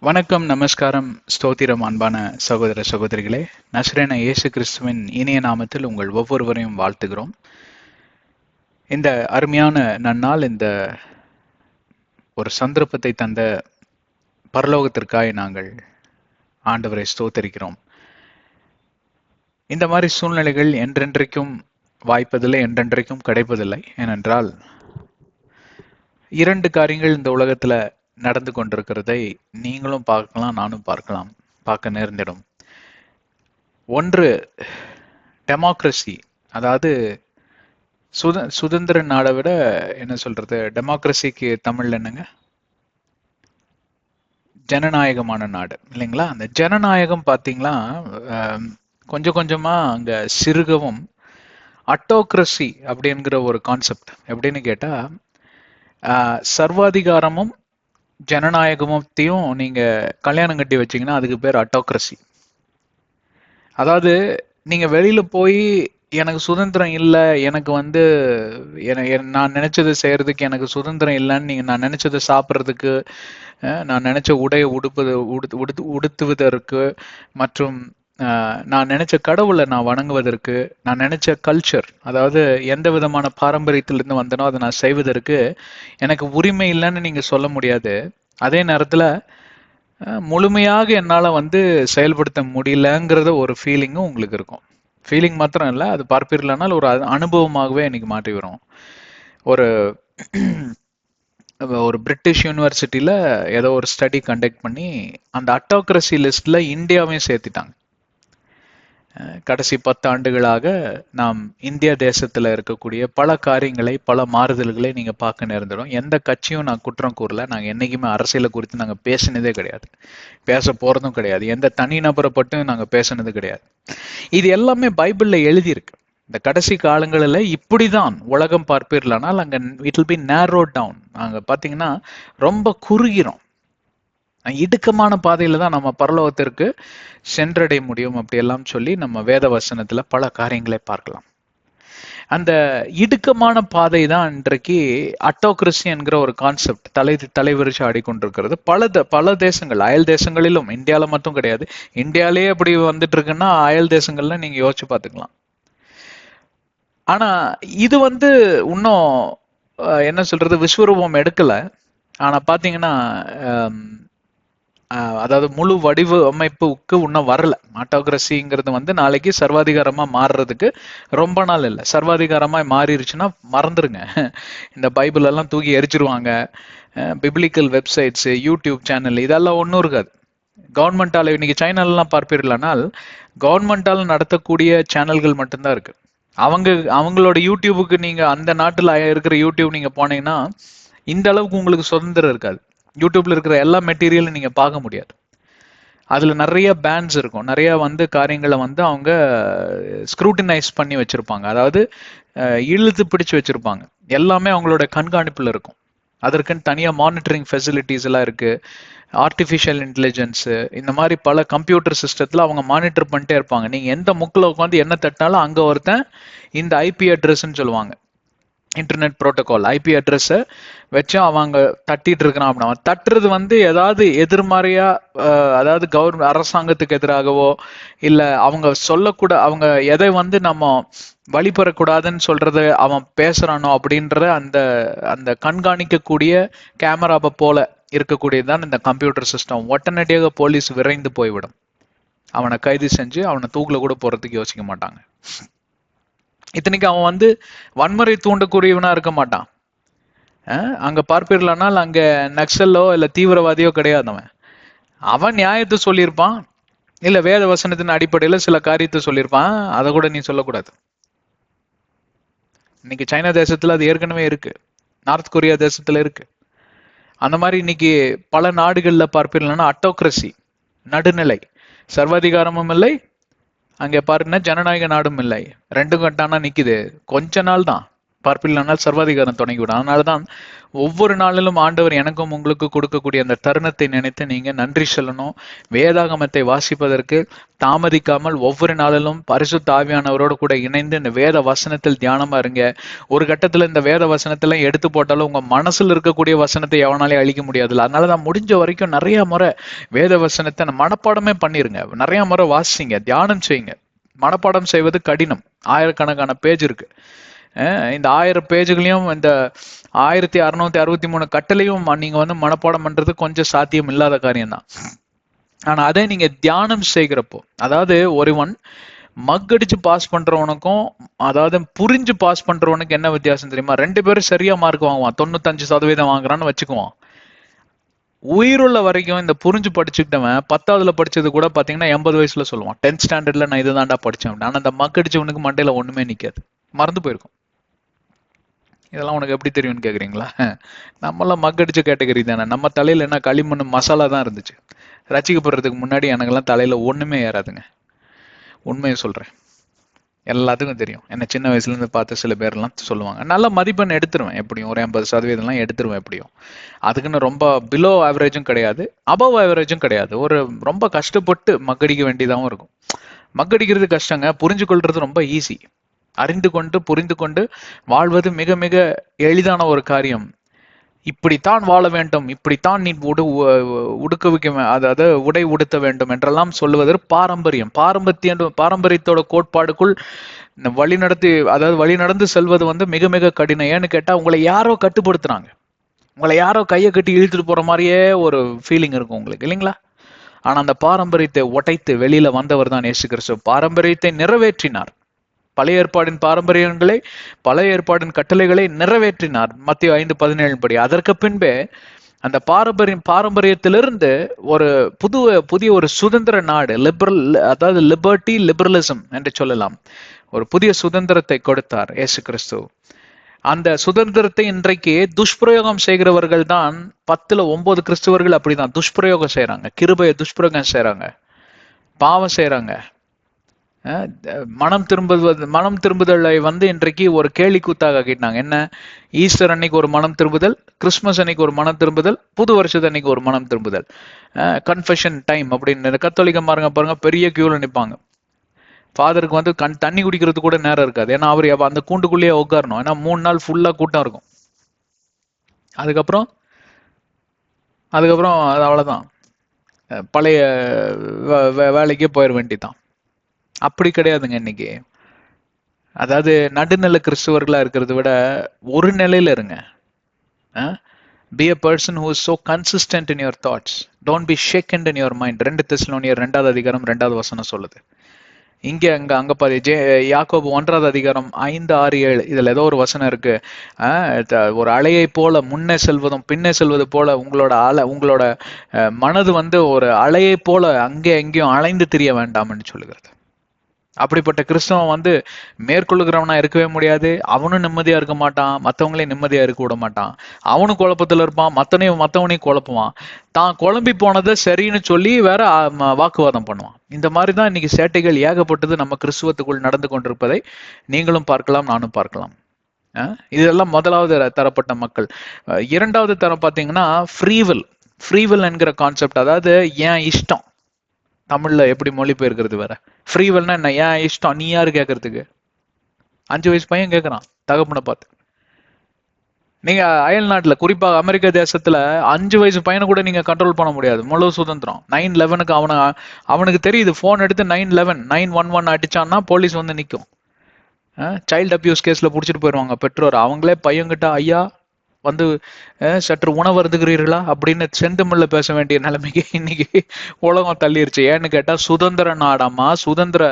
வணக்கம், நமஸ்காரம், ஸ்தோத்திரம் அன்பான சகோதர சகோதரிகளே. நஸ்ரேன இயேசு கிறிஸ்துவின் இனிய நாமத்தில் உங்கள் ஒவ்வொருவரையும் வாழ்த்துகிறோம். இந்த அருமையான நன்னாள், இந்த ஒரு சந்தர்ப்பத்தை தந்த பரலோகத்திற்காய் நாங்கள் ஆண்டவரை ஸ்தோத்தரிக்கிறோம். இந்த மாதிரி சூழ்நிலைகள் என்றென்றைக்கும் வாய்ப்பதில்லை, என்றென்றைக்கும் கிடைப்பதில்லை. ஏனென்றால் இரண்டு காரியங்கள் இந்த உலகத்துல நடந்து கொண்டிருக்கிறதை நீங்களும் பார்க்கலாம், நானும் பார்க்க நேர்ந்திடும். ஒன்று டெமோக்ரஸி, அதாவது சுதந்திர நாடை விட என்ன சொல்றது, டெமோக்ரஸிக்கு தமிழ்ல என்னங்க, ஜனநாயகமான நாடு இல்லைங்களா? அந்த ஜனநாயகம் பார்த்தீங்களா, கொஞ்சம் கொஞ்சமா அங்க சிறுகவும், அட்டோக்ரஸி அப்படிங்கிற ஒரு கான்செப்ட் எப்படின்னு கேட்டா, சர்வாதிகாரமும் ஜனநாயகத்தையும் நீங்க கல்யாணம் கட்டி வச்சீங்கன்னா அதுக்கு பேர் அட்டோக்ரஸி. அதாவது நீங்க வெளியில போய் எனக்கு சுதந்திரம் இல்லை, எனக்கு வந்து நான் நினைச்சதை செய்யறதுக்கு எனக்கு சுதந்திரம் இல்லைன்னு நீங்க நான் நினைச்சதை சாப்பிட்றதுக்கு, நான் நினைச்ச உடையை உடுத்துவதற்கு, மற்றும் நான் நினைச்ச கடவுளை நான் வணங்குவதற்கு, நான் நினைச்ச கல்ச்சர், அதாவது எந்த விதமான பாரம்பரியத்திலிருந்து வந்தனோ அதை நான் செய்வதற்கு எனக்கு உரிமை இல்லைன்னு நீங்க சொல்ல முடியாது. அதே நேரத்துல முழுமையாக என்னால வந்து செயல்படுத்த முடியலங்கிறத ஒரு ஃபீலிங்கும் உங்களுக்கு இருக்கும். ஃபீலிங் மாத்திரம் இல்லை, அது பார்ப்பீர்களானால் ஒரு அனுபவமாகவே இன்னைக்கு மாற்றி வரும். ஒரு ஒரு பிரிட்டிஷ் யூனிவர்சிட்டியில ஏதோ ஒரு ஸ்டடி கண்டக்ட் பண்ணி அந்த அட்டோக்ரஸி லிஸ்ட்ல இந்தியாவையும் சேர்த்திட்டாங்க. கடைசி 10 ஆண்டுகளாக நாம் இந்திய தேசத்துல இருக்கக்கூடிய பல காரியங்களை, பல மாறுதல்களை நீங்க பார்க்க நேர்ந்துடும். எந்த கட்சியும் நான் குற்றம் கூறல, நாங்க என்னைக்குமே அரசியலை குறித்து நாங்க பேசினதே கிடையாது, பேச போறதும் கிடையாது, எந்த தனிநபரை பட்டும் நாங்க பேசினது கிடையாது. இது எல்லாமே பைபிள்ல எழுதியிருக்கு. இந்த கடைசி காலங்களில் இப்படிதான் உலகம் பார்ப்பீர்களானால் அங்க இட் வில் பி நேரோட் டவுன். அங்க பாத்தீங்கன்னா ரொம்ப குறுகிறோம், இடுக்கமான பாதையில தான் நம்ம பரலோகத்திற்கு சென்றடைய முடியும் அப்படியெல்லாம் சொல்லி நம்ம வேத வசனத்துல பல காரியங்களை பார்க்கலாம். அந்த இடுக்கமான பாதை தான் இன்றைக்கு அட்டோக்ரஸி என்கிற ஒரு கான்செப்ட் தலைவிரிச்சு ஆடிக்கொண்டிருக்கிறது. பல தேசங்கள், அயல் தேசங்களிலும், இந்தியாவில மட்டும் கிடையாது. இந்தியாலேயே அப்படி வந்துட்டு இருக்குன்னா அயல் தேசங்கள்ல நீங்க யோசிச்சு பார்த்துக்கலாம். ஆனா இது வந்து இன்னும் என்ன சொல்றது, விஸ்வரூபம் எடுக்கல. ஆனா பாத்தீங்கன்னா அதாவது முழு வடிவமைப்புக்கு இன்னும் வரல. ஆட்டோகிரஸிங்கிறது வந்து நாளைக்கு சர்வாதிகாரமா மாறுறதுக்கு ரொம்ப நாள் இல்லை. சர்வாதிகாரமா மாறிடுச்சுன்னா மறந்துருங்க, இந்த பைபிள் எல்லாம் தூக்கி எரிச்சிருவாங்க. பிப்ளிக்கல் வெப்சைட்ஸ், யூடியூப் சேனல் இதெல்லாம் ஒன்றும் இருக்காது. கவர்மெண்டால இன்னைக்கு சைனாலெல்லாம் பார்ப்பீர்களானால் கவர்மெண்டால நடத்தக்கூடிய சேனல்கள் மட்டும்தான் இருக்கு. அவங்களோட யூடியூபுக்கு நீங்க அந்த நாட்டுல இருக்கிற யூடியூப் நீங்க போனீங்கன்னா இந்த அளவுக்கு உங்களுக்கு சுதந்திரம் இருக்காது. யூடியூப்ல இருக்கிற எல்லா மெட்டீரியலும் நீங்க பார்க்க முடியாது. அதுல நிறைய பேன்ஸ் இருக்கும், நிறைய வந்து காரியங்களை வந்து அவங்க ஸ்க்ரூட்டினைஸ் பண்ணி வச்சிருப்பாங்க, அதாவது இழுத்து பிடிச்சு வச்சிருப்பாங்க. எல்லாமே அவங்களோட கண்காணிப்புல இருக்கும். அதற்குன்னு தனியா மானிட்டரிங் ஃபெசிலிட்டிஸ் எல்லாம் இருக்கு. ஆர்டிஃபிஷியல் இன்டெலிஜென்ஸ், இந்த மாதிரி பல கம்ப்யூட்டர் சிஸ்டத்துல அவங்க மானிட்டர் பண்ணிட்டே இருப்பாங்க. நீங்க எந்த முக்கில் உட்காந்து என்ன தட்டினாலும் அங்க ஒருத்தன் இந்த ஐபி அட்ரஸ்ன்னு சொல்லுவாங்க, இன்டர்நெட் புரோட்டோகால், ஐபி அட்ரஸை வச்சு அவங்க தட்டிட்டு இருக்கிறான் அப்படின்னா, அவன் தட்டுறது வந்து ஏதாவது எதிர்மறையா, அதாவது அரசாங்கத்துக்கு எதிராகவோ இல்ல அவங்க சொல்லக்கூட, அவங்க எதை வந்து நம்ம வழிபெறக்கூடாதுன்னு சொல்றத அவன் பேசுறானோ அப்படின்ற அந்த அந்த கண்காணிக்கக்கூடிய கேமராவை போல இருக்கக்கூடியதுதான் இந்த கம்ப்யூட்டர் சிஸ்டம். உடனடியாக போலீஸ் விரைந்து போய்விடும், அவனை கைது செஞ்சு அவனை தூக்குல கூட போறதுக்கு யோசிக்க மாட்டாங்க. இத்தனைக்கு அவன் வந்து வன்முறை தூண்டக்கூடியவனா இருக்க மாட்டான். அங்க பார்ப்பீர்களானால் அங்க நக்சலோ இல்ல தீவிரவாதியோ கிடையாது. அவன் நியாயத்தை சொல்லியிருப்பான், இல்ல வேத வசனத்தின் அடிப்படையில சில காரியத்தை சொல்லியிருப்பான், அதை கூட நீ சொல்லக்கூடாது. இன்னைக்கு சைனா தேசத்துல அது ஏற்கனவே இருக்கு, நார்த் கொரியா தேசத்துல இருக்கு. அந்த மாதிரி இன்னைக்கு பல நாடுகள்ல பார்ப்பீர்கள்னா அட்டோக்ரஸி, நடுநிலை, சர்வாதிகாரமும் இல்லை, அங்க பாருங்க ஜனநாயக நாடும் இல்லை, ரெண்டும் கட்டானா நிக்குது. கொஞ்ச நாள் தான், பார்ப்பில்லானால் சர்வாதிகாரம் தொடங்கிவிடும். அதனாலதான் ஒவ்வொரு நாளிலும் ஆண்டவர் எனக்கும் உங்களுக்கு கொடுக்கக்கூடிய அந்த தருணத்தை நினைத்து நீங்க நன்றி சொல்லணும். வேதாகமத்தை வாசிப்பதற்கு தாமதிக்காமல் ஒவ்வொரு நாளிலும் பரிசுத்த ஆவியானவரோடு கூட இணைந்து இந்த வேத வசனத்தில் தியானமா இருங்க. ஒரு கட்டத்துல இந்த வேத வசனத்தெல்லாம் எடுத்து போட்டாலும் உங்க மனசுல இருக்கக்கூடிய வசனத்தை எவனாலே அழிக்க முடியாதுல்ல. அதனாலதான் முடிஞ்ச வரைக்கும் நிறைய முறை வேத வசனத்தை மனப்பாடமே பண்ணிருங்க. நிறைய முறை வாசிங்க, தியானம் செய்யுங்க. மனப்பாடம் செய்வது கடினம். ஆயிரக்கணக்கான பேஜ் இருக்கு. இந்த 1000 பேஜுகளையும் இந்த 1663 கட்டளையும் நீங்க மனப்பாடம் பண்றது கொஞ்சம் சாத்தியம் இல்லாத காரியம்தான். ஆனா அதே நீங்க தியானம் செய்கிறப்போ, அதாவது ஒருவன் மக்கடிச்சு பாஸ் பண்றவனுக்கும் அதாவது புரிஞ்சு பாஸ் பண்றவனுக்கு என்ன வித்தியாசம் தெரியுமா? 2 பேரும் சரியா மார்க் வாங்குவான், 95% வாங்குறான்னு வச்சுக்குவான். உயிருள்ள வரைக்கும் இந்த புரிஞ்சு படிச்சுக்கிட்டவன் 10ஆவதுல படிச்சது கூட பாத்தீங்கன்னா 80 வயசுல சொல்லுவான், 10th ஸ்டாண்டர்ட்ல நான் இதுதான்டா படிச்சேன். ஆனா அந்த மக்கடிச்சவனுக்கு மண்டையில ஒண்ணுமே நிக்காது, மறந்து போயிருக்கும். இதெல்லாம் உனக்கு எப்படி தெரியும்னு கேக்குறீங்களா? நம்மளாம் மக்கடிச்ச கேட்டகரி தானே. நம்ம தலையில என்ன களிமண் மசாலா தான் இருந்துச்சு. ரசிக்கப்படுறதுக்கு முன்னாடி எனக்கெல்லாம் தலையில ஒண்ணுமே ஏறாதுங்க. உண்மையை சொல்றேன், எல்லாத்துக்கும் தெரியும். என்ன சின்ன வயசுல இருந்து பார்த்து சில பேர்லாம் சொல்லுவாங்க. நல்ல மதிப்பெண் எடுத்துருவேன், எப்படியும் ஒரு 80% எடுத்துருவேன் எப்படியும். அதுக்குன்னு ரொம்ப பிலோ ஆவரேஜும் கிடையாது, அபவ் ஆவரேஜும் கிடையாது. ஒரு ரொம்ப கஷ்டப்பட்டு மக்கடிக்க வேண்டியதாகவும் இருக்கும். மக்கடிக்கிறது கஷ்டங்க, புரிஞ்சு கொள்றது ரொம்ப ஈஸி. அறிந்து கொண்டு புரிந்து கொண்டு வாழ்வது மிக மிக எளிதான ஒரு காரியம். இப்படித்தான் வாழ வேண்டும், இப்படித்தான் நீ உடுக்க அதாவது உடை உடுத்த வேண்டும் என்றெல்லாம் சொல்லுவது பாரம்பரியம். பாரம்பரியத்தோட கோட்பாடுக்குள் வழிநடத்தி, அதாவது வழி நடந்து செல்வது மிக மிக கடினம். ஏன்னு கேட்டா உங்களை யாரோ கட்டுப்படுத்துறாங்க, உங்களை யாரோ கையை கட்டி இழுத்துட்டு போற மாதிரியே ஒரு ஃபீலிங் இருக்கும் உங்களுக்கு, இல்லைங்களா? ஆனா அந்த பாரம்பரியத்தை உடைத்து வெளியில வந்தவர் தான் இயேசு கிறிஸ்து. பாரம்பரியத்தை நிறைவேற்றினார். பழைய ஏற்பாடின் பாரம்பரியங்களை, பழைய ஏற்பாடின் கட்டளைகளை நிறைவேற்றினார் மத்தேயு 5:17 படி. அதற்கு பின்பே அந்த பாரம்பரியத்திலிருந்து ஒரு புதிய ஒரு சுதந்திர நாடு, லிபரல், அதாவது லிபர்ட்டி லிபரலிசம் என்று சொல்லலாம், ஒரு புதிய சுதந்திரத்தை கொடுத்தார் இயேசு கிறிஸ்து. அந்த சுதந்திரத்தை இன்றைக்கு துஷ்பிரயோகம் செய்கிறவர்கள் தான் 10ல் 9 கிறிஸ்துவர்கள் அப்படிதான் துஷ்பிரயோகம் செய்யறாங்க. கிருபையை துஷ்பிரயோகம் செய்யறாங்க, பாவம் செய்யறாங்க. மனம் திரும்புதலை இன்றைக்கு ஒரு கேலி கூத்தாக கேட்டாங்க. என்ன, ஈஸ்டர் அன்னைக்கு ஒரு மனம் திரும்புதல், கிறிஸ்துமஸ் அன்னைக்கு ஒரு மனம் திரும்புதல், புது வருஷத்து அன்னைக்கு ஒரு மனம் திரும்புதல், கன்ஃபெஷன் டைம் அப்படின்னு கத்தோலிக்க பாருங்க பெரிய கியூல நிற்பாங்க. ஃபாதருக்கு தண்ணி குடிக்கிறது கூட நேரம் இருக்காது. ஏன்னா அவர் அந்த கூண்டுக்குள்ளேயே உட்காரணும். ஏன்னா 3 நாள் ஃபுல்லா கூட்டம் இருக்கும். அதுக்கப்புறம் அது அவ்வளவுதான், பழைய வேலைக்கே போயிட வேண்டிதான். அப்படி கிடையாதுங்க இன்னைக்கு. அதாவது நடுநிலை கிறிஸ்துவர்களா இருக்கிறத விட ஒரு நிலையில இருங்க. Be a person who is so consistent in your thoughts. Don't be shaken in your mind. 2 தெசலோனியர் 2வது அதிகாரம் 2வது வசனம் சொல்லுது. அங்க பாரு, யாக்கோபு 1வது அதிகாரம் 5, 6, 7 இதுல ஏதோ ஒரு வசனம் இருக்கு. ஒரு அலையை போல முன்னே செல்வதும் பின்னே செல்வது போல உங்களோட மனது ஒரு அலையை போல அங்கே எங்கேயும் அலைந்து திரிய வேண்டாம்னு சொல்லுகிறது. அப்படிப்பட்ட கிறிஸ்தவன் மேற்கொள்ளுகிறவனா இருக்கவே முடியாது. அவனும் நிம்மதியா இருக்க மாட்டான், மற்றவங்களையும் நிம்மதியா இருக்க விட மாட்டான். அவனும் குழப்பத்துல இருப்பான், மற்றவனையும் குழப்புவான். தான் குழம்பி போனதை சரின்னு சொல்லி வேற வாக்குவாதம் பண்ணுவான். இந்த மாதிரிதான் இன்னைக்கு சேட்டைகள் ஏகப்பட்டது நம்ம கிறிஸ்துவத்துக்குள் நடந்து கொண்டிருப்பதை நீங்களும் பார்க்கலாம், நானும் பார்க்கலாம். இதெல்லாம் முதலாவது தரப்பட்ட மக்கள். 2வது தரம் பாத்தீங்கன்னா ஃப்ரீவில் என்கிற கான்செப்ட். அதாவது ஏன் இஷ்டம், தமிழ்ல எப்படி மொழிபெயர்க்கிறது வேற. ஃப்ரீவெல்னா என்ன, ஏன் இஷ்டம், நீ யாரு கேட்கறதுக்கு? 5 வயசு பையன் கேட்கறான் தகப்பனை பார்த்து. நீங்க அயல் நாட்டுல, குறிப்பாக அமெரிக்க தேசத்துல 5 வயசு பையனை கூட நீங்க கண்ட்ரோல் பண்ண முடியாது. முழு சுதந்திரம். 9/11க்கு அவனுக்கு தெரியுது, போன் எடுத்து 911 911 அடிச்சான்னா போலீஸ் நிக்கும். சைல்டு அபியூஸ் கேஸ்ல புடிச்சிட்டு போயிருவாங்க பெற்றோர். அவங்களே பையன்கிட்ட, ஐயா சற்று உணவு அருந்துகிறீர்களா அப்படின்னு செந்தமிழ்ல பேச வேண்டிய நிலைமைக்கு இன்னைக்கு உலகம் தள்ளிருச்சு. ஏன்னு கேட்டா சுதந்திர நாடாமா, சுதந்திர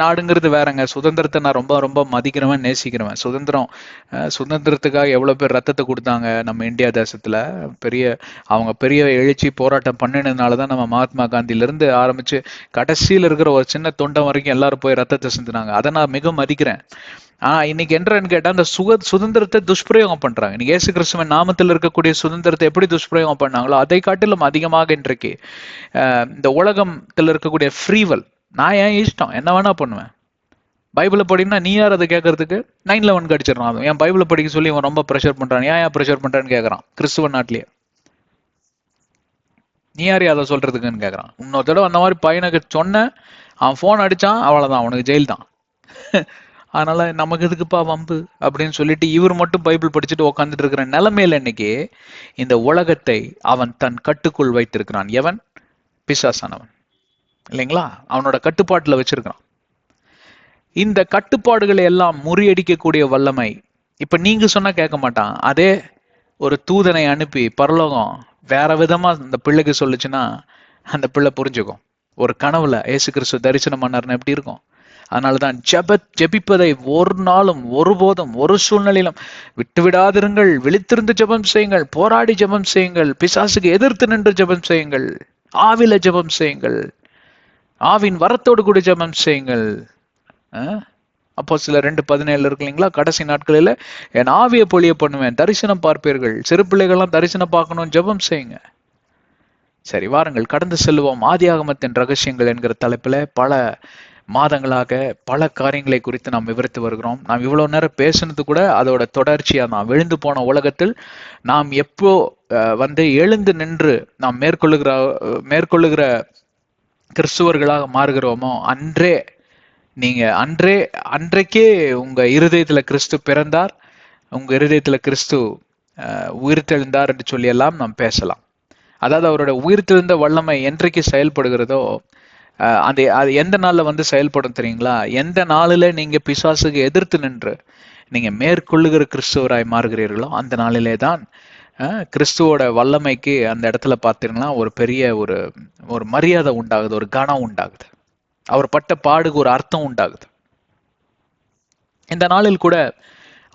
நாடுங்கிறது வேறங்க. சுதந்திரத்தை நான் ரொம்ப ரொம்ப மதிக்கிறவன், நேசிக்கிறவன். சுதந்திரத்துக்காக எவ்வளவு பேர் ரத்தத்தை கொடுத்தாங்க நம்ம இந்தியா தேசத்துல. அவங்க பெரிய எழுச்சி போராட்டம் பண்ணினதுனாலதான் நம்ம மகாத்மா காந்தியில இருந்து ஆரம்பிச்சு கடைசியில இருக்கிற ஒரு சின்ன தொண்டம் வரைக்கும் எல்லாரும் போய் ரத்தத்தை சிந்தினாங்க. அதை நான் மிக மதிக்கிறேன். ஆனா இன்னைக்கு என்னன்னு கேட்டா அந்த சுதந்திரத்தை துஷ்பிரயோகம் பண்றாங்க. இன்னைக்கு இயேசு கிறிஸ்துவின் நாமத்தில் இருக்கக்கூடிய சுதந்திரத்தை எப்படி துஷ்பிரயோகம் பண்ணாங்களோ அதை காட்டிலும் அதிகமாக இன்றைக்கு இந்த உலகத்தில் இருக்கக்கூடிய ஃப்ரீவல், நான் ஏன் இஷ்டம் என்ன வேணா பண்ணுவேன், பைபிளை படினா நீ யார் அதை கேட்கறதுக்கு? 9/11 அடிச்சிடறான். அதுவும் என் பைபிளை படிக்க சொல்லி இவன் ரொம்ப ப்ரெஷர் பண்றான். ஏன் ப்ரெஷர் பண்றான்னு கேட்கறான் கிறிஸ்துவ நாட்டிலேயே. நீ யார் அதை சொல்றதுக்குன்னு கேட்கறான். இன்னொரு தடவை அந்த மாதிரி பையனுக்கு சொன்ன, அவன் போன் அடிச்சான், அவ்வளவுதான், அவனுக்கு ஜெயில் தான். அதனால நமக்கு எதுக்குப்பா வம்பு அப்படின்னு சொல்லிட்டு இவர் மட்டும் பைபிள் படிச்சுட்டு உட்காந்துட்டு இருக்கிற நிலைமையில இன்னைக்கு இந்த உலகத்தை அவன் தன் கட்டுக்குள் வைத்திருக்கிறான். எவன்? பிசாசானவன், இல்லைங்களா? அவனோட கட்டுப்பாட்டுல வச்சிருக்கிறான். இந்த கட்டுப்பாடுகளை எல்லாம் முறியடிக்கக்கூடிய வல்லமை இப்ப நீங்க சொன்னா கேட்க மாட்டான். அதே ஒரு தூதனை அனுப்பி பரலோகம் வேற விதமா அந்த பிள்ளைக்கு சொல்லுச்சுன்னா அந்த பிள்ளை புரிஞ்சுக்கும். ஒரு கனவுல இயேசு கிறிஸ்து தரிசனம் பண்ணாருன்னு எப்படி இருக்கும்? அதனாலதான் ஜெபிப்பதை ஒரு நாளும் ஒருபோதும் ஒரு சூழ்நிலையிலும் விட்டுவிடாதிருங்கள். விழித்திருந்து ஜெபம் செய்யுங்கள், போராடி ஜெபம் செய்யுங்கள், பிசாசுக்கு எதிர்த்து நின்று ஜெபம் செய்யுங்கள், ஆவில ஜெபம் செய்யுங்கள், ஆவின் வரத்தோடு கூட ஜெபம் செய்யுங்கள். அப்போ சில 2:17 இருக்கு இல்லைங்களா? கடைசி நாட்களில் என் ஆவியை பொழிய பண்ணுவேன், தரிசனம் பார்ப்பீர்கள். சிறு பிள்ளைகள்லாம் தரிசனம் பார்க்கணும், ஜெபம் செய்யுங்க. சரி, வாருங்கள் கடந்து செல்வோம். ஆதியாகமத்தின் ரகசியங்கள் என்கிற தலைப்பில் பல மாதங்களாக பல காரியங்களை குறித்து நாம் விவரித்து வருகிறோம். நாம் இவ்வளவு நேரம் பேசுனது கூட அதோட தொடர்ச்சியா தான். விழுந்து போன உலகத்தில் நாம் எப்போ எழுந்து நின்று நாம் மேற்கொள்ளுகிற கிறிஸ்துவர்களாக மாறுகிறோமோ அன்றைக்கே உங்க இருதயத்துல கிறிஸ்து பிறந்தார், உங்க இருதயத்துல கிறிஸ்து உயிர்த்தெழுந்தார் என்று சொல்லி எல்லாம் நாம் பேசலாம். அதாவது அவருடைய உயிர்த்தெழுந்த வல்லமை என்றைக்கு செயல்படுகிறதோ அது எந்த நாள்ல செயல்படும் தெரியுங்களா? எந்த நாளில நீங்க பிசாசுக்கு எதிர்த்து நின்று நீங்க மேற்கொள்ளுகிற கிறிஸ்துவராய் மாறுகிறீர்களோ அந்த நாளிலே தான் கிறிஸ்துவோட வல்லமைக்கு அந்த இடத்துல பார்த்தீங்கன்னா ஒரு பெரிய ஒரு மரியாதை உண்டாகுது, ஒரு கனம் உண்டாகுது, அவர் பட்ட பாடுக்கு ஒரு அர்த்தம் உண்டாகுது. இந்த நாளில் கூட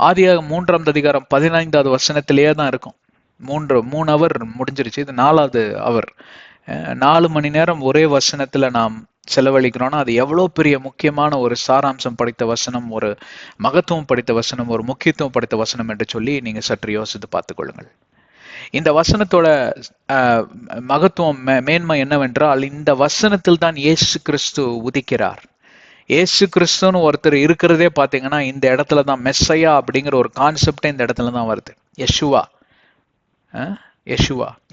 ஆதியாகமம் 3ஆம் அதிகாரம் 15வது வசனத்திலேயே தான் இருக்கும். 3 அவர் முடிஞ்சிருச்சு, இது 4வது அவர். 4 மணி நேரம் ஒரே வசனத்துல நாம் செலவழிக்கிறோம்னா அது எவ்வளவு பெரிய முக்கியமான ஒரு சாராம்சம் படைத்த வசனம், ஒரு மகத்துவம் படைத்த வசனம், ஒரு முக்கியத்துவம் படைத்த வசனம் என்று சொல்லி நீங்க சற்று யோசித்து பார்த்துக் கொள்ளுங்கள். இந்த வசனத்தோட மகத்துவம் மேன்மை என்னவென்றால், இந்த வசனத்தில் தான் இயேசு கிறிஸ்து உதிக்கிறார். இயேசு கிறிஸ்துன்னு ஒருத்தர் இருக்கிறதே பாத்தீங்கன்னா இந்த இடத்துல தான். மெஸ்ஸையா அப்படிங்கிற ஒரு கான்செப்டே இந்த இடத்துல தான் வருது. யெஷுவா,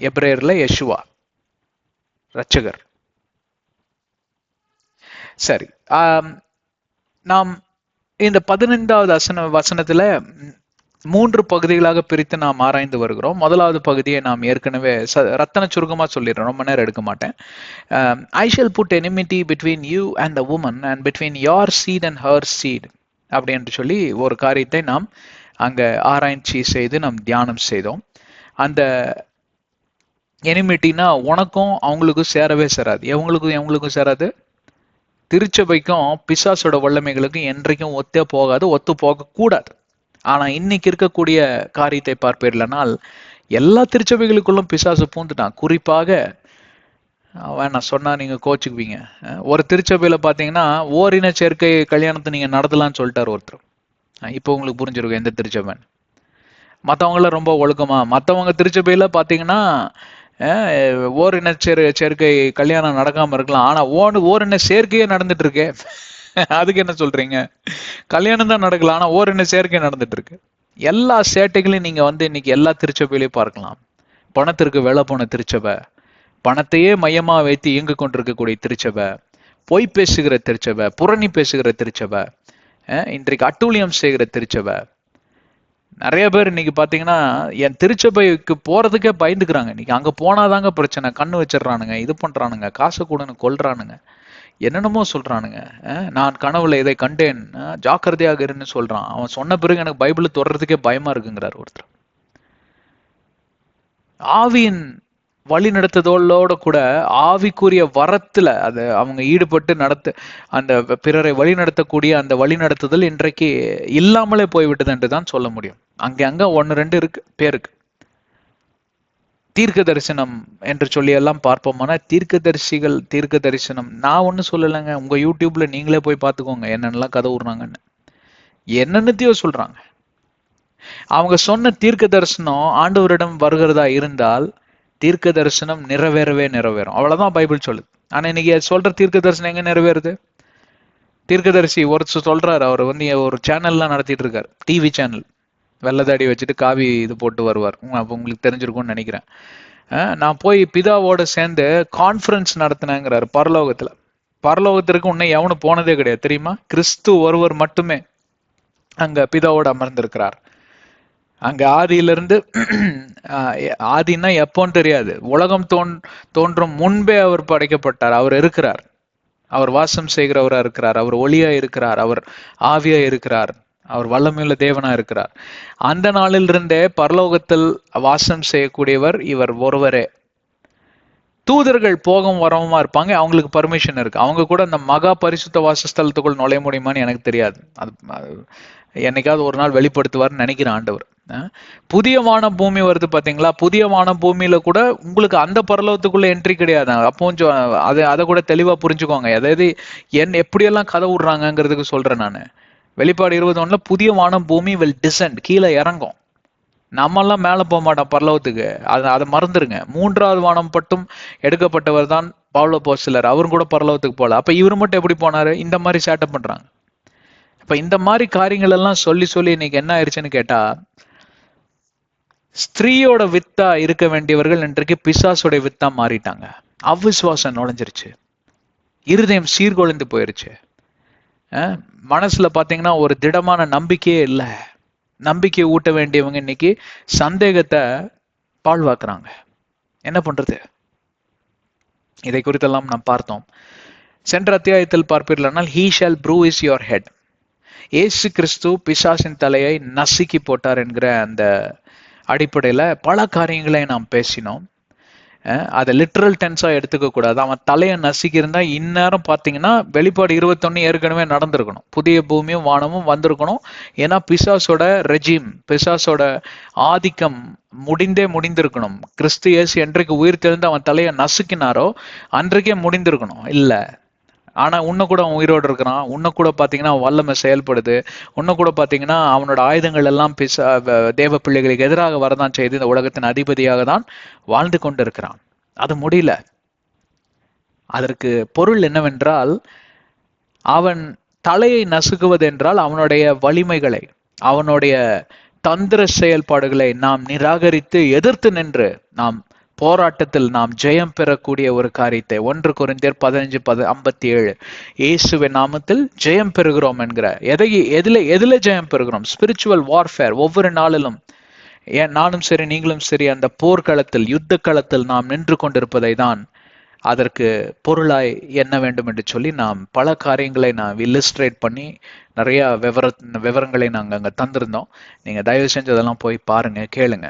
எபிரேயர்ல யெஷுவா, ரட்சகர். சரி, நாம் இந்த 15வது வசனத்துல 3 பகுதிகளாக பிரித்து நாம் ஆராய்ந்து வருகிறோம். முதலாவது பகுதியை நாம் ஏற்கனவே ரத்தன சுருக்கமா சொல்லிடுறோம், ரொம்ப நேரம் எடுக்க மாட்டேன். I shall put enmity between you and the woman and between your seed and her seed அப்படின்னு சொல்லி ஒரு காரியத்தை நாம் அங்க ஆராய்ச்சி செய்து நாம் தியானம் செய்தோம். அந்த எனிமிட்டினா உனக்கும் அவங்களுக்கும் சேரவே சேராது. எவங்களுக்கும் சேராது? திருச்சபைக்கும் பிசாசோட வல்லமைகளுக்கும் என்றைக்கும் ஒத்து போக கூடாது. ஆனா இன்னைக்கு இருக்கக்கூடிய காரியத்தை பார்ப்பீர்களானால் எல்லா திருச்சபைகளுக்குள்ளும் பிசாசு பூந்துட்டான். குறிப்பாக நான் சொன்னா நீங்க கோச்சுக்குவீங்க. ஒரு திருச்சபையில பாத்தீங்கன்னா ஓரின சேர்க்கை கல்யாணத்தை நீங்க நடத்தலாம்னு சொல்லிட்டாரு ஒருத்தர். இப்போ உங்களுக்கு புரிஞ்சிருக்கும் எந்த திருச்சபைன்னு. மற்றவங்கள ரொம்ப ஒழுக்கமா, மற்றவங்க திருச்சபையில பாத்தீங்கன்னா ஓரின சேர்க்கை கல்யாணம் நடக்காம இருக்கலாம், ஆனா ஓரின சேர்க்கையே நடந்துட்டு இருக்கு. அதுக்கு என்ன சொல்றீங்க? கல்யாணம் தான் நடக்கல, ஆனா ஓரின சேர்க்கை நடந்துட்டு இருக்கு. எல்லா சேட்டைகளையும் நீங்க இன்னைக்கு எல்லா திருச்சபையிலையும் பார்க்கலாம். பணத்திற்கு வேலை போன திருச்சபை, பணத்தையே மையமா வைத்து இயங்கு கொண்டிருக்கக்கூடிய திருச்சபை, பொய் பேசுகிற திருச்சபை, புரணி பேசுகிற திருச்சபை, இன்றைக்கு அட்டூழியம் செய்கிற திருச்சபை. நிறைய பேர் இன்னைக்கு பாத்தீங்கன்னா என் திருச்சபைக்கு போறதுக்கே பயந்துக்கிறாங்க. இன்னைக்கு அங்க போனாதாங்க பிரச்சனை, கண்ணு வச்சிடறானுங்க, இது பண்றானுங்க, காசு கூடன்னு கொல்றானுங்க, என்னென்னமோ சொல்றானுங்க. நான் கனவுல இதை கண்டேன், ஜாக்கிரதையாக இருன்னு சொல்றான். அவன் சொன்ன பிறகு எனக்கு பைபிள் தொடர்றதுக்கே பயமா இருக்குங்கிறார் ஒருத்தர். ஆவியின் வழி நடத்துதலோட கூட ஆவிக்குரிய வரத்துல அது அவங்க ஈடுபட்டு அந்த பிறரை வழி நடத்தக்கூடிய அந்த வழி நடத்துதல் இன்றைக்கு இல்லாமலே போய்விட்டது என்று தான் சொல்ல முடியும். அங்க 1-2 இருக்கு பேருக்கு. தீர்க்க தரிசனம் என்று சொல்லி எல்லாம் பார்ப்போம்னா தீர்க்க தரிசனம் நான் ஒண்ணு சொல்லலைங்க. உங்க யூடியூப்ல நீங்களே போய் பார்த்துக்கோங்க என்னென்னலாம் கதை விடுறாங்கன்னு. என்னென்னத்தையோ சொல்றாங்க. அவங்க சொன்ன தீர்க்க தரிசனம் ஆண்டவரிடம் வருகிறதா இருந்தால் தீர்க்க தரிசனம் நிறைவேறும், அவ்வளவுதான் பைபிள் சொல்லுது. ஆனா இன்னைக்கு சொல்ற தீர்க்க தரிசனம் எங்க நிறைவேறுது? தீர்க்கதரிசி ஒரு சொல்றாரு, அவர் வந்து ஒரு சேனல்லாம் நடத்திட்டு இருக்காரு, டிவி சேனல். வெள்ளதாடி வச்சுட்டு காவி இது போட்டு வருவார். அப்போ உங்களுக்கு தெரிஞ்சிருக்கும்னு நினைக்கிறேன். நான் போய் பிதாவோட சேர்ந்து கான்ஃபரன்ஸ் நடத்தினேங்கிறாரு பரலோகத்துல. பரலோகத்திற்கு உன்னை எவனும் போனதே கிடையாது தெரியுமா? கிறிஸ்து ஒருவர் மட்டுமே அங்க பிதாவோட அமர்ந்திருக்கிறார். அங்க ஆதியிலிருந்து ஆதினா எப்போன்னு தெரியாது, உலகம் தோன்றும் முன்பே அவர் படைக்கப்பட்டார். அவர் இருக்கிறார், அவர் வாசம் செய்கிறவரா இருக்கிறார், அவர் ஒளியா இருக்கிறார், அவர் ஆவியா இருக்கிறார், அவர் வல்லமையுள்ள தேவனா இருக்கிறார். அந்த நாளிலிருந்தே பரலோகத்தில் வாசம் செய்யக்கூடியவர் இவர் ஒருவரே. தூதர்கள் போகவும் வரவுமா இருப்பாங்க, அவங்களுக்கு பர்மிஷன் இருக்கு. அவங்க கூட அந்த மகா பரிசுத்த வாசஸ்தலத்துக்குள் நுழைய முடியுமான்னு எனக்கு தெரியாது. அது என்னைக்காவது ஒரு நாள் வெளிப்படுத்துவார்னு நினைக்கிறேன் ஆண்டவர். புதிய வான பூமி வருது பாத்தீங்களா? புதிய வான பூமியில கூட உங்களுக்கு அந்த பரலோகத்துக்குள்ள என்ட்ரி கிடையாது. அப்போ கொஞ்சம் அதை கூட தெளிவா புரிஞ்சுக்கோங்க. அதாவது எப்படியெல்லாம் கதை விடுறாங்கிறதுக்கு சொல்றேன் நான். வெளிப்பாடு 21 புதிய வானம் பூமி வில் டிசெண்ட், கீழே இறங்கும். நம்மெல்லாம் மேல போக மாட்டோம் பரலோகத்துக்கு, அதை மறந்துருங்க. 3வது வானம் பட்டும் எடுக்கப்பட்டவர் தான் பவுல் அப்போஸ்தலர், அவரும் கூட பரலோகத்துக்கு போல. அப்ப இவர் மட்டும் எப்படி போனாரு? இந்த மாதிரி சேட்டப் பண்றாங்க. இப்ப இந்த மாதிரி காரியங்கள் எல்லாம் சொல்லி சொல்லி இன்னைக்கு என்ன ஆயிடுச்சுன்னு கேட்டா, ஸ்திரீயோட வித்தா இருக்க வேண்டியவர்கள் இன்றைக்கு பிசாசுடைய வித்தா மாறிட்டாங்க. அவிசுவாசம் நுழைஞ்சிருச்சு, இருதயம் சீர்குலைந்து போயிருச்சு. மனசுல பாத்தீங்கன்னா ஒரு திடமான நம்பிக்கையே இல்லை. நம்பிக்கை ஊட்ட வேண்டியவங்க இன்னைக்கு சந்தேகத்தை பாழ்வாக்குறாங்க. என்ன பண்றது? இதை குறித்தெல்லாம் நாம் பார்த்தோம். சென்ற அத்தியாயத்தில் பார்ப்பீர்களானால் he shall bruise your head, இயேசு கிறிஸ்து பிசாசின் தலையை நசுக்கி போட்டார் என்கிற அந்த அடிப்படையில பல காரியங்களை நாம் பேசினோம். அதை லிட்ரல் டென்ஸா எடுத்துக்க கூடாது. அவன் தலையை நசுக்கியிருந்தா இந்நேரம் பார்த்தீங்கன்னா வெளிப்பாடு 21 ஏற்கனவே நடந்திருக்கணும், புதிய பூமியும் வானமும் வந்திருக்கணும். ஏன்னா பிசாசோட ரெஜிம், பிசாசோட ஆதிக்கம் முடிந்திருக்கணும். கிறிஸ்து இயேசு என்றைக்கு உயிர் தெழுந்து அவன் தலையை நசுக்கினாரோ அன்றைக்கே முடிந்திருக்கணும். இல்ல, ஆனா உன்ன கூட அவன் உயிரோடு இருக்கிறான். உன்ன கூட பாத்தீங்கன்னா வல்லமை செயல்படுது. உன்ன கூட பாத்தீங்கன்னா அவனோட ஆயுதங்கள் எல்லாம் தேவ பிள்ளைகளுக்கு எதிராக வரதான் செய்து இந்த உலகத்தின் அதிபதியாக தான் வாழ்ந்து கொண்டு இருக்கிறான். அது முடியல. அதற்கு பொருள் என்னவென்றால், அவன் தலையை நசுக்குவது என்றால் அவனுடைய வலிமைகளை, அவனுடைய தந்திர செயல்பாடுகளை நாம் நிராகரித்து எதிர்த்து நின்று நாம் போராட்டத்தில் நாம் ஜெயம் பெறக்கூடிய ஒரு காரியத்தை 1 கொரிந்தியர் 15:57 இயேசுவின் நாமத்தில் ஜெயம் பெறுகிறோம் என்கிற எதுல ஜெயம் பெறுகிறோம்? Spiritual warfare. ஒவ்வொரு நாளிலும் நானும் சரி நீங்களும் சரி அந்த போர்க்களத்தில், யுத்த களத்தில் நாம் நின்று கொண்டிருப்பதை தான் அதற்கு பொருளாய் என்ன வேண்டும் என்று சொல்லி நாம் பல காரியங்களை நான் இல்லஸ்ட்ரேட் பண்ணி நிறைய விவரங்களை நாங்கள் அங்கே தந்திருந்தோம். நீங்க தயவு செஞ்சு அதெல்லாம் போய் பாருங்க, கேளுங்க.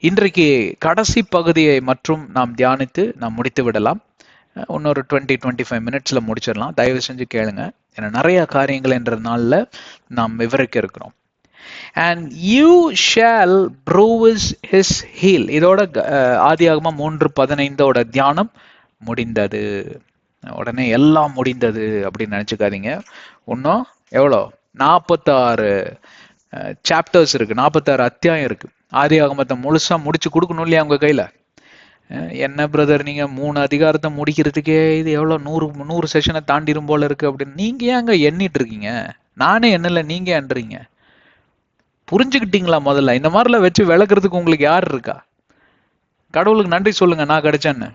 இன்றைக்கு கடைசி பகுதியை மற்றும் நாம் தியானித்து நாம் முடித்து விடலாம். இன்னொரு 20-25 மினிட்ஸ்ல முடிச்சிடலாம். தயவு செஞ்சு கேளுங்க, ஏன்னா நிறைய காரியங்கள் என்ற நாள்ல நாம் விவரிக்க இருக்கிறோம். And you shall bruise his heel. இதோட ஆதியாகமம் 3:15 தியானம் முடிந்தது. உடனே எல்லாம் முடிந்தது அப்படின்னு நினைச்சுக்காதீங்க. இன்னும் எவ்வளோ 46 சாப்டர்ஸ் இருக்கு, 46 அத்தியாயம் இருக்கு. ஆதியாகமத்தை முழுசா முடிச்சு கொடுக்கணும் இல்லையா உங்க கையில? என்ன பிரதர் நீங்க 3 அதிகாரத்தை முடிக்கிறதுக்கே இது எவ்வளவு 100 செஷனை தாண்டிரும் போல இருக்கு அப்படின்னு நீங்க ஏங்க எண்ணிட்டு இருக்கீங்க? நானே எண்ணல, நீங்க எண்றீங்க. புரிஞ்சுக்கிட்டீங்களா? முதல்ல இந்த மாதிரிலாம் வச்சு விளக்குறதுக்கு உங்களுக்கு யார் இருக்கா? கடவுளுக்கு நன்றி சொல்லுங்க, நான் கிடைச்சேன்னு.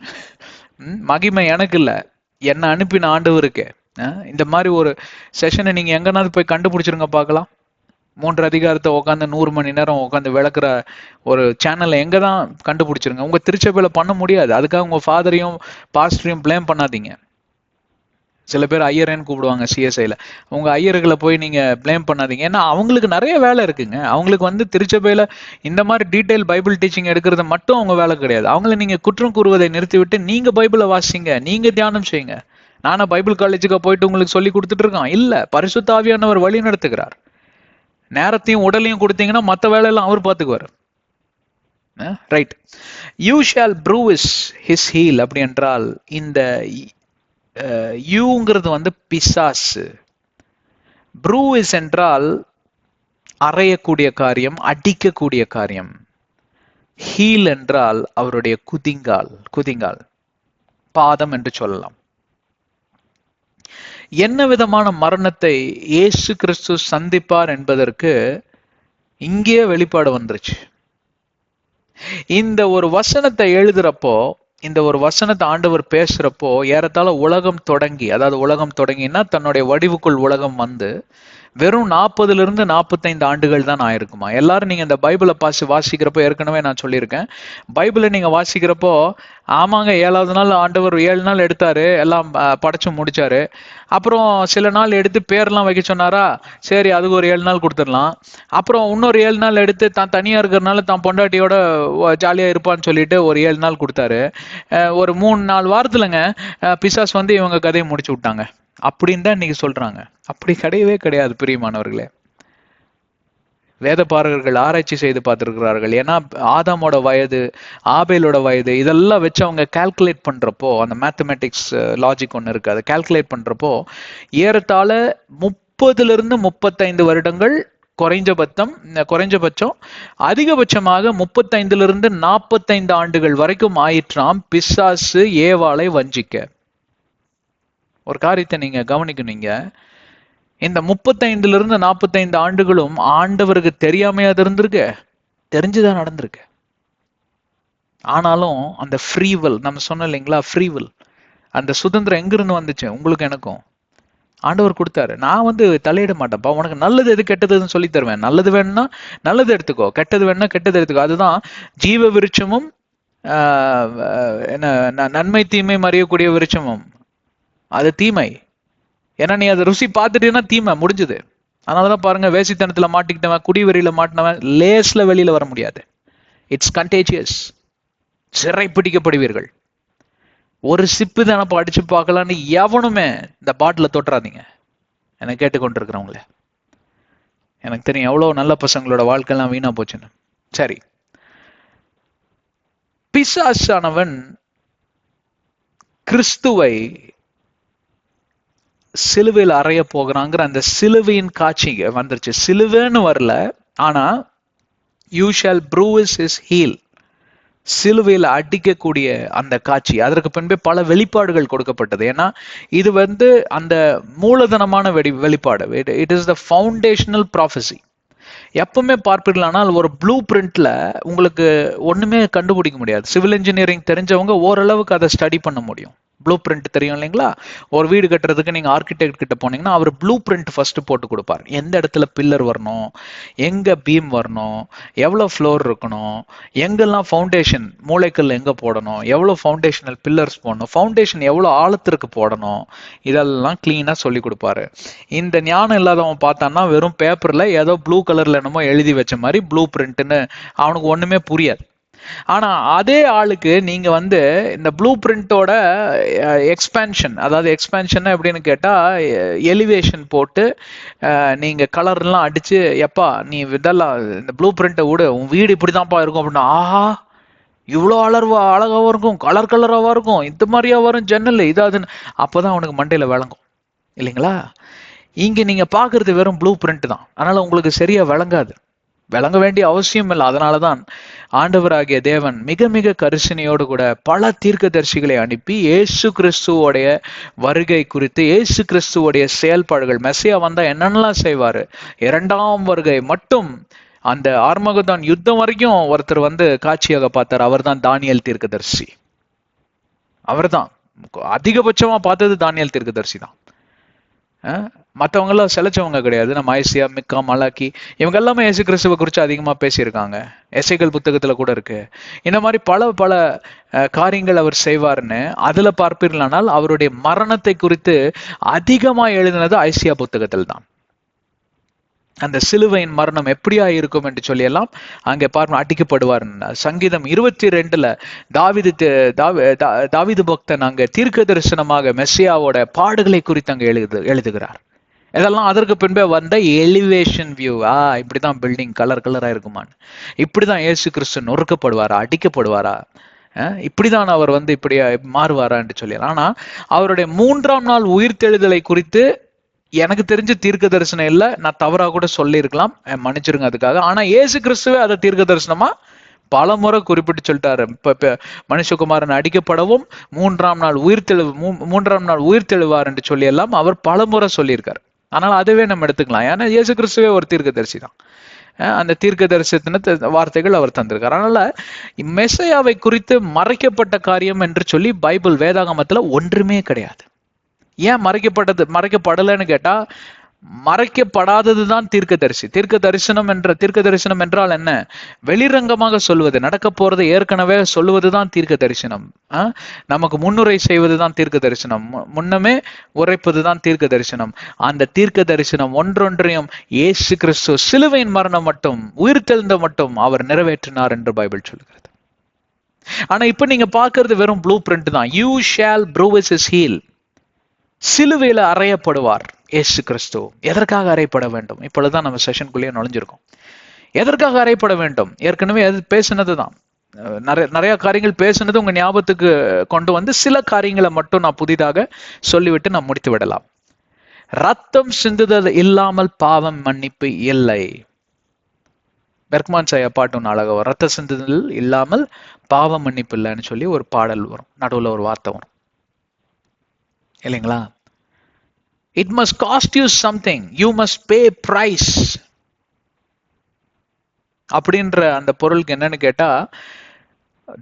மகிமை எனக்கு இல்ல, என்ன அனுப்பின ஆண்டவருக்கு. இந்த மாதிரி ஒரு செஷனை நீங்க எங்கனாவது போய் கண்டுபிடிச்சிருங்க பார்க்கலாம். 3 அதிகாரத்தை உட்காந்து 100 மணி நேரம் உட்காந்து விளக்குற ஒரு சேனல்ல எங்க தான் கண்டுபிடிச்சிருங்க. உங்க திருச்சபையில பண்ண முடியாது. அதுக்காக உங்க ஃபாதரையும் பாஸ்டரையும் பிளேம் பண்ணாதீங்க. சில பேர் ஐயரேன்னு கூப்பிடுவாங்க சிஎஸ்ஐல. உங்க ஐயர்களை போய் நீங்க பிளேம் பண்ணாதீங்க. ஏன்னா அவங்களுக்கு நிறைய வேலை இருக்குங்க. அவங்களுக்கு வந்து திருச்சபையில இந்த மாதிரி டீடைல் பைபிள் டீச்சிங் எடுக்கிறது மட்டும் அவங்க வேலை கிடையாது. அவங்கள நீங்க குற்றம் கூறுவதை நிறுத்திவிட்டு நீங்க பைபிளை வாசிங்க, நீங்க தியானம் செய்யுங்க. நானா பைபிள் காலேஜுக்கு போயிட்டு உங்களுக்கு சொல்லி கொடுத்துட்டு இருக்கான்? இல்ல, பரிசுத்த ஆவியானவர் வழி நடத்துகிறார். நேரத்தையும் உடலையும் கொடுத்தீங்கன்னா மற்ற வேலையெல்லாம் அவர் பார்த்துக்குவார். Right. You shall bruise his heel அப்படி என்றால் இந்த யூங்கிறது வந்து பிசாசு. ப்ரூஸ் என்றால் அறையக்கூடிய காரியம், அடிக்கக்கூடிய காரியம். ஹீல் என்றால் அவருடைய குதிங்கால், பாதம் என்று சொல்லலாம். என்ன விதமான மரணத்தை இயேசு கிறிஸ்து சந்திப்பார் என்பதற்கு இங்கேயே வெளிப்பாடு வந்துருச்சு. இந்த ஒரு வசனத்தை எழுதுறப்போ, இந்த ஒரு வசனத்தை ஆண்டவர் பேசுறப்போ, ஏறத்தாழ உலகம் தொடங்கி, அதாவது உலகம் தொடங்கினா தன்னுடைய வடிவுக்குள் உலகம் வந்து வெறும் 40 45 ஆண்டுகள் தான் ஆயிருக்குமா. எல்லாரும் நீங்க இந்த பைபிளை வாசிக்கிறப்போ, ஏற்கனவே நான் சொல்லியிருக்கேன், பைபிளை நீங்க வாசிக்கிறப்போ, ஆமாங்க 7வது நாள் ஆண்டவர் 7 நாள் எடுத்தாரு, எல்லாம் படைச்சு முடிச்சாரு, அப்புறம் சில நாள் எடுத்து பேர்லாம் வைக்க சொன்னாரா, சரி அதுக்கு ஒரு 7 நாள் கொடுத்துடலாம், அப்புறம் இன்னொரு 7 நாள் எடுத்து தான் தனியா இருக்கிறதுனால தான் பொண்டாட்டியோட ஜாலியா இருப்பான்னு சொல்லிட்டு ஒரு 7 நாள் கொடுத்தாரு. ஒரு 3-4 வாரத்துலங்க பிசாஸ் வந்து இவங்க கதையை முடிச்சு விட்டாங்க அப்படின்னு தான் இன்னைக்கு சொல்றாங்க. அப்படி கிடையவே கிடையாது பிரியமானவர்களே. வேதபாரகர்கள் ஆராய்ச்சி செய்து பார்த்திருக்கிறார்கள். ஏன்னா ஆதாமோட வயது, ஆபேலோட வயது, இதெல்லாம் வச்சு அவங்க கால்குலேட் பண்றப்போ, அந்த மேத்தமெட்டிக்ஸ் லாஜிக் ஒன்று இருக்கு, அதை கால்குலேட் பண்றப்போ ஏறத்தாழ 30 35 வருடங்கள் குறைஞ்சபட்சம், அதிகபட்சமாக 35 45 ஆண்டுகள் வரைக்கும் ஆயிற்றாம் பிசாசு ஏவாளை வஞ்சிக்க. ஒரு காரியத்தை நீங்க கவனிக்கணுங்க, இந்த 35 45 ஆண்டுகளும் ஆண்டவருக்கு தெரியாமையா இருந்திருக்கு, தெரிஞ்சுதான் நடந்திருக்கு. ஆனாலும் அந்த ஃப்ரீவில், நம்ம சொன்னோம் இல்லைங்களா, ஃப்ரீவில், அந்த சுதந்திரம் எங்கிருந்து வந்துச்சு? உங்களுக்கு எனக்கும் ஆண்டவர் கொடுத்தாரு. நான் வந்து தலையிட மாட்டேன்ப்பா, உனக்கு நல்லது எது கெட்டதுன்னு சொல்லி தருவேன். நல்லது வேணும்னா நல்லது எடுத்துக்கோ, கெட்டது வேணும்னா கெட்டது எடுத்துக்கோ. அதுதான் ஜீவ விருட்சமும் என்ன நன்மை தீமை மறியக்கூடிய விருட்சமும், அது தீமை. ஏன்னா நீ அதை ருசி பார்த்துட்டீங்கன்னா தீமை முடிஞ்சுது. அதனாலதான் பாருங்க, வேசித்தனத்துல மாட்டிக்கிட்டவன், குடிவெறியில மாட்டினவன் லேஸ்ல வெளியில வர முடியாது. It's contagious. சிறை பிடிக்கப்படுவீர்கள். ஒரு சிப்பு தானே அடிச்சு பார்க்கலான்னு எவனுமே இந்த பாட்டில தொட்டுறாதீங்க. எனக்கு கேட்டுக்கொண்டிருக்கிறவங்கள, எனக்கு தெரியும் எவ்வளவு நல்ல பசங்களோட வாழ்க்கையெல்லாம் வீணா போச்சுன்னு. சரி, பிசாசானவன் கிறிஸ்துவை சிலுவையில் அறைய போகிறாங்கிற அந்த சிலுவையின் காட்சி வந்துருச்சு. சிலுவைன்னு வரல, ஆனா you shall bruise his heel, சிலுவையில் அடிக்கக்கூடிய அந்த காட்சி. அதற்கு பின்பே பல வெளிப்பாடுகள் கொடுக்கப்பட்டது. ஏன்னா இது வந்து அந்த மூலதனமான வெளிப்பாடு. It is the foundational prophecy. எப்பவுமே பார்ப்பீர்களானால் ஒரு ப்ளூ பிரிண்ட்ல உங்களுக்கு ஒண்ணுமே கண்டுபிடிக்க முடியாது. சிவில் இன்ஜினியரிங் தெரிஞ்சவங்க ஓரளவுக்கு அதை ஸ்டடி பண்ண முடியும். ப்ளூ பிரிண்ட் தெரியும் இல்லைங்களா? ஒரு வீடு கட்டுறதுக்கு நீங்க ஆர்கிடெக்ட் கிட்ட போனீங்கன்னா அவர் ப்ளூ பிரிண்ட் ஃபர்ஸ்ட் போட்டு கொடுப்பார். எந்த இடத்துல பில்லர் வரணும், எங்க பீம் வரணும், எவ்வளவு ஃப்ளோர் இருக்கணும், எங்கெல்லாம் ஃபவுண்டேஷன் மூளைக்கல் எங்க போடணும், எவ்வளவு ஃபவுண்டேஷனல் பில்லர்ஸ் போடணும், ஃபவுண்டேஷன் எவ்வளவு ஆழத்திற்கு போடணும், இதெல்லாம் கிளீனா சொல்லி கொடுப்பாரு. இந்த ஞானம் இல்லாதவன் பார்த்தான்னா வெறும் பேப்பர்ல ஏதோ ப்ளூ கலர்ல என்னமோ எழுதி வச்ச மாதிரி ப்ளூ பிரிண்ட்னு அவனுக்கு ஒண்ணுமே புரியாது. ஆனா அதே ஆளுக்கு நீங்க வந்து இந்த ப்ளூ பிரிண்டோட எக்ஸ்பேன்ஷன், அதாவது எக்ஸ்பேன்ஷன் எப்படின்னு கேட்டா எலிவேஷன் போட்டு நீங்க கலர் எல்லாம் அடிச்சு, எப்பா நீ இதெல்லாம் இந்த ப்ளூ பிரிண்ட்டை விட உன் வீடு இப்படிதான்ப்பா இருக்கும் அப்படின்னா, ஆஹா இவ்வளோ அழகாவா இருக்கும், கலர் கலராவா இருக்கும், இந்த மாதிரியா வரும் ஜன்னல் இதாதுன்னு, அப்பதான் அவனுக்கு மண்டையில விளங்கும் இல்லைங்களா? இங்க நீங்க பாக்குறது வெறும் ப்ளூ பிரிண்ட் தான். அதனால உங்களுக்கு சரியா விளங்காது, விளங்க வேண்டிய அவசியம் இல்லை. அதனாலதான் ஆண்டவராகிய தேவன் மிக மிக கரிசனையோடு கூட பல தீர்க்கதரிசிகளை அனுப்பி இயேசு கிறிஸ்துவோடைய வருகை குறித்து, இயேசு கிறிஸ்துவோடைய செயல்பாடுகள், மெசியா வந்தா என்னென்னலாம் செய்வாரு, 2ஆம் வருகை மட்டும் அந்த ஆர்மகதான் யுத்தம் வரைக்கும் ஒருத்தர் வந்து காட்சியாக பார்த்தார். அவர் தான் தானியேல் தீர்க்கதரிசி. அவர் தான் அதிகபட்சமா பார்த்தது தானியேல் தீர்க்கதரிசி தான். மற்றவங்க எல்லாம் செலச்சவங்க கிடையாது. நம்ம ஐசியா, மிக்கா, மலாக்கி இவங்க எல்லாமே இயேசு கிறிஸ்துவை குறித்து அதிகமா பேசியிருக்காங்க. எசேக்கியேல் புத்தகத்துல கூட இருக்கு. இந்த மாதிரி பல பல காரியங்கள் அவர் செய்வார்னு அதுல பார்ப்பீர்களானால் அவருடைய மரணத்தை குறித்து அதிகமா எழுதினது ஐசியா புத்தகத்தில் தான். அந்த சிலுவையின் மரணம் எப்படியா இருக்கும் என்று சொல்லி எல்லாம் அங்கே பார்ப்போம். அடிக்கப்படுவார். சங்கீதம் 22 தாவீது பக்தன் அங்க தீர்க்க தரிசனமாக மெஸ்ஸியாவோட பாடுகளை குறித்து அங்க எழுதுகிறார். இதெல்லாம் அதற்கு பின்பே வந்த எலிவேஷன் வியூ. இப்படிதான் பில்டிங் கலர் கலரா இருக்குமான்னு, இப்படிதான் இயேசு கிறிஸ்து நொறுக்கப்படுவாரா, அடிக்கப்படுவாரா, இப்படிதான் அவர் வந்து இப்படியா மாறுவாரா என்று சொல்லி. ஆனா அவருடைய 3ஆம் நாள் உயிர்த்தெழுதலை குறித்து எனக்கு தெரிஞ்ச தீர்க்க தரிசனம் இல்லை, நான் தவறாக கூட சொல்லி இருக்கலாம், மன்னிச்சிருங்க அதுக்காக. ஆனா இயேசு கிறிஸ்துவே அதை தீர்க்க தரிசனமா பல முறை குறிப்பிட்டு சொல்லிட்டாரு. இப்ப மனுஷகுமாரன் அடிக்கப்படவும் மூன்றாம் நாள் உயிர்த்தெழுவார் என்று சொல்லி எல்லாம் அவர் பல முறை சொல்லியிருக்காரு. அதனால அதுவே நம்ம எடுத்துக்கலாம். ஏன்னா இயேசு கிறிஸ்துவே ஒரு தீர்க்கதரிசி தான். அந்த தீர்க்க தரிசன வார்த்தைகள் அவர் தந்திருக்கார். அதனால மெசையாவை குறித்து மறைக்கப்பட்ட காரியம் என்று சொல்லி பைபிள் வேதாகமத்துல ஒன்றுமே கிடையாது. ஏன் மறைக்கப்படலைன்னு கேட்டா, மறைக்கப்படாததுதான் தீர்க்க தரிசனம் என்றால் என்ன? வெளிரங்கமாக சொல்வது, நடக்க போறது ஏற்கனவே சொல்லுவதுதான் தீர்க்க தரிசனம். நமக்கு முன்னுரை செய்வதுதான் தீர்க்க தரிசனம், முன்னமே உரைப்பதுதான் தீர்க்க தரிசனம். அந்த தீர்க்க தரிசனம் ஒன்றொன்றையும் இயேசு கிறிஸ்து சிலுவையின் மரணம் மட்டும், உயிர்த்தெழுந்த மட்டும் அவர் நிறைவேற்றினார் என்று பைபிள் சொல்கிறது. ஆனா இப்ப நீங்க பாக்குறது வெறும் ப்ளூ பிரிண்ட் தான். You shall bruise his heel. சிலுவையில அறையப்படுவார் இயேசு கிறிஸ்து. எதற்காக அறையப்பட வேண்டும்? இப்பொழுதுதான் நம்ம செஷனுக்குள்ளேயே நுழைஞ்சிருக்கோம். எதற்காக அறையப்பட வேண்டும்? ஏற்கனவே அது பேசினதுதான். நிறைய காரியங்கள் பேசினது உங்க ஞாபகத்துக்கு கொண்டு வந்து சில காரியங்களை மட்டும் நான் புதிதாக சொல்லிவிட்டு நான் முடித்து விடலாம். ரத்தம் சிந்துதல் இல்லாமல் பாவம் மன்னிப்பு இல்லை. பெர்க்மான் சாயா பாட்டு ஒன்று அழகா வரும். ரத்த சிந்துதல் இல்லாமல் பாவம் மன்னிப்பு இல்லைன்னு சொல்லி ஒரு பாடல் வரும், நடுவில் ஒரு வார்த்தை வரும் இல்லைங்களா? It must cost you something. You must pay price. அப்படின்ற அந்த பொருளுக்கு என்னன்னு கேட்டா,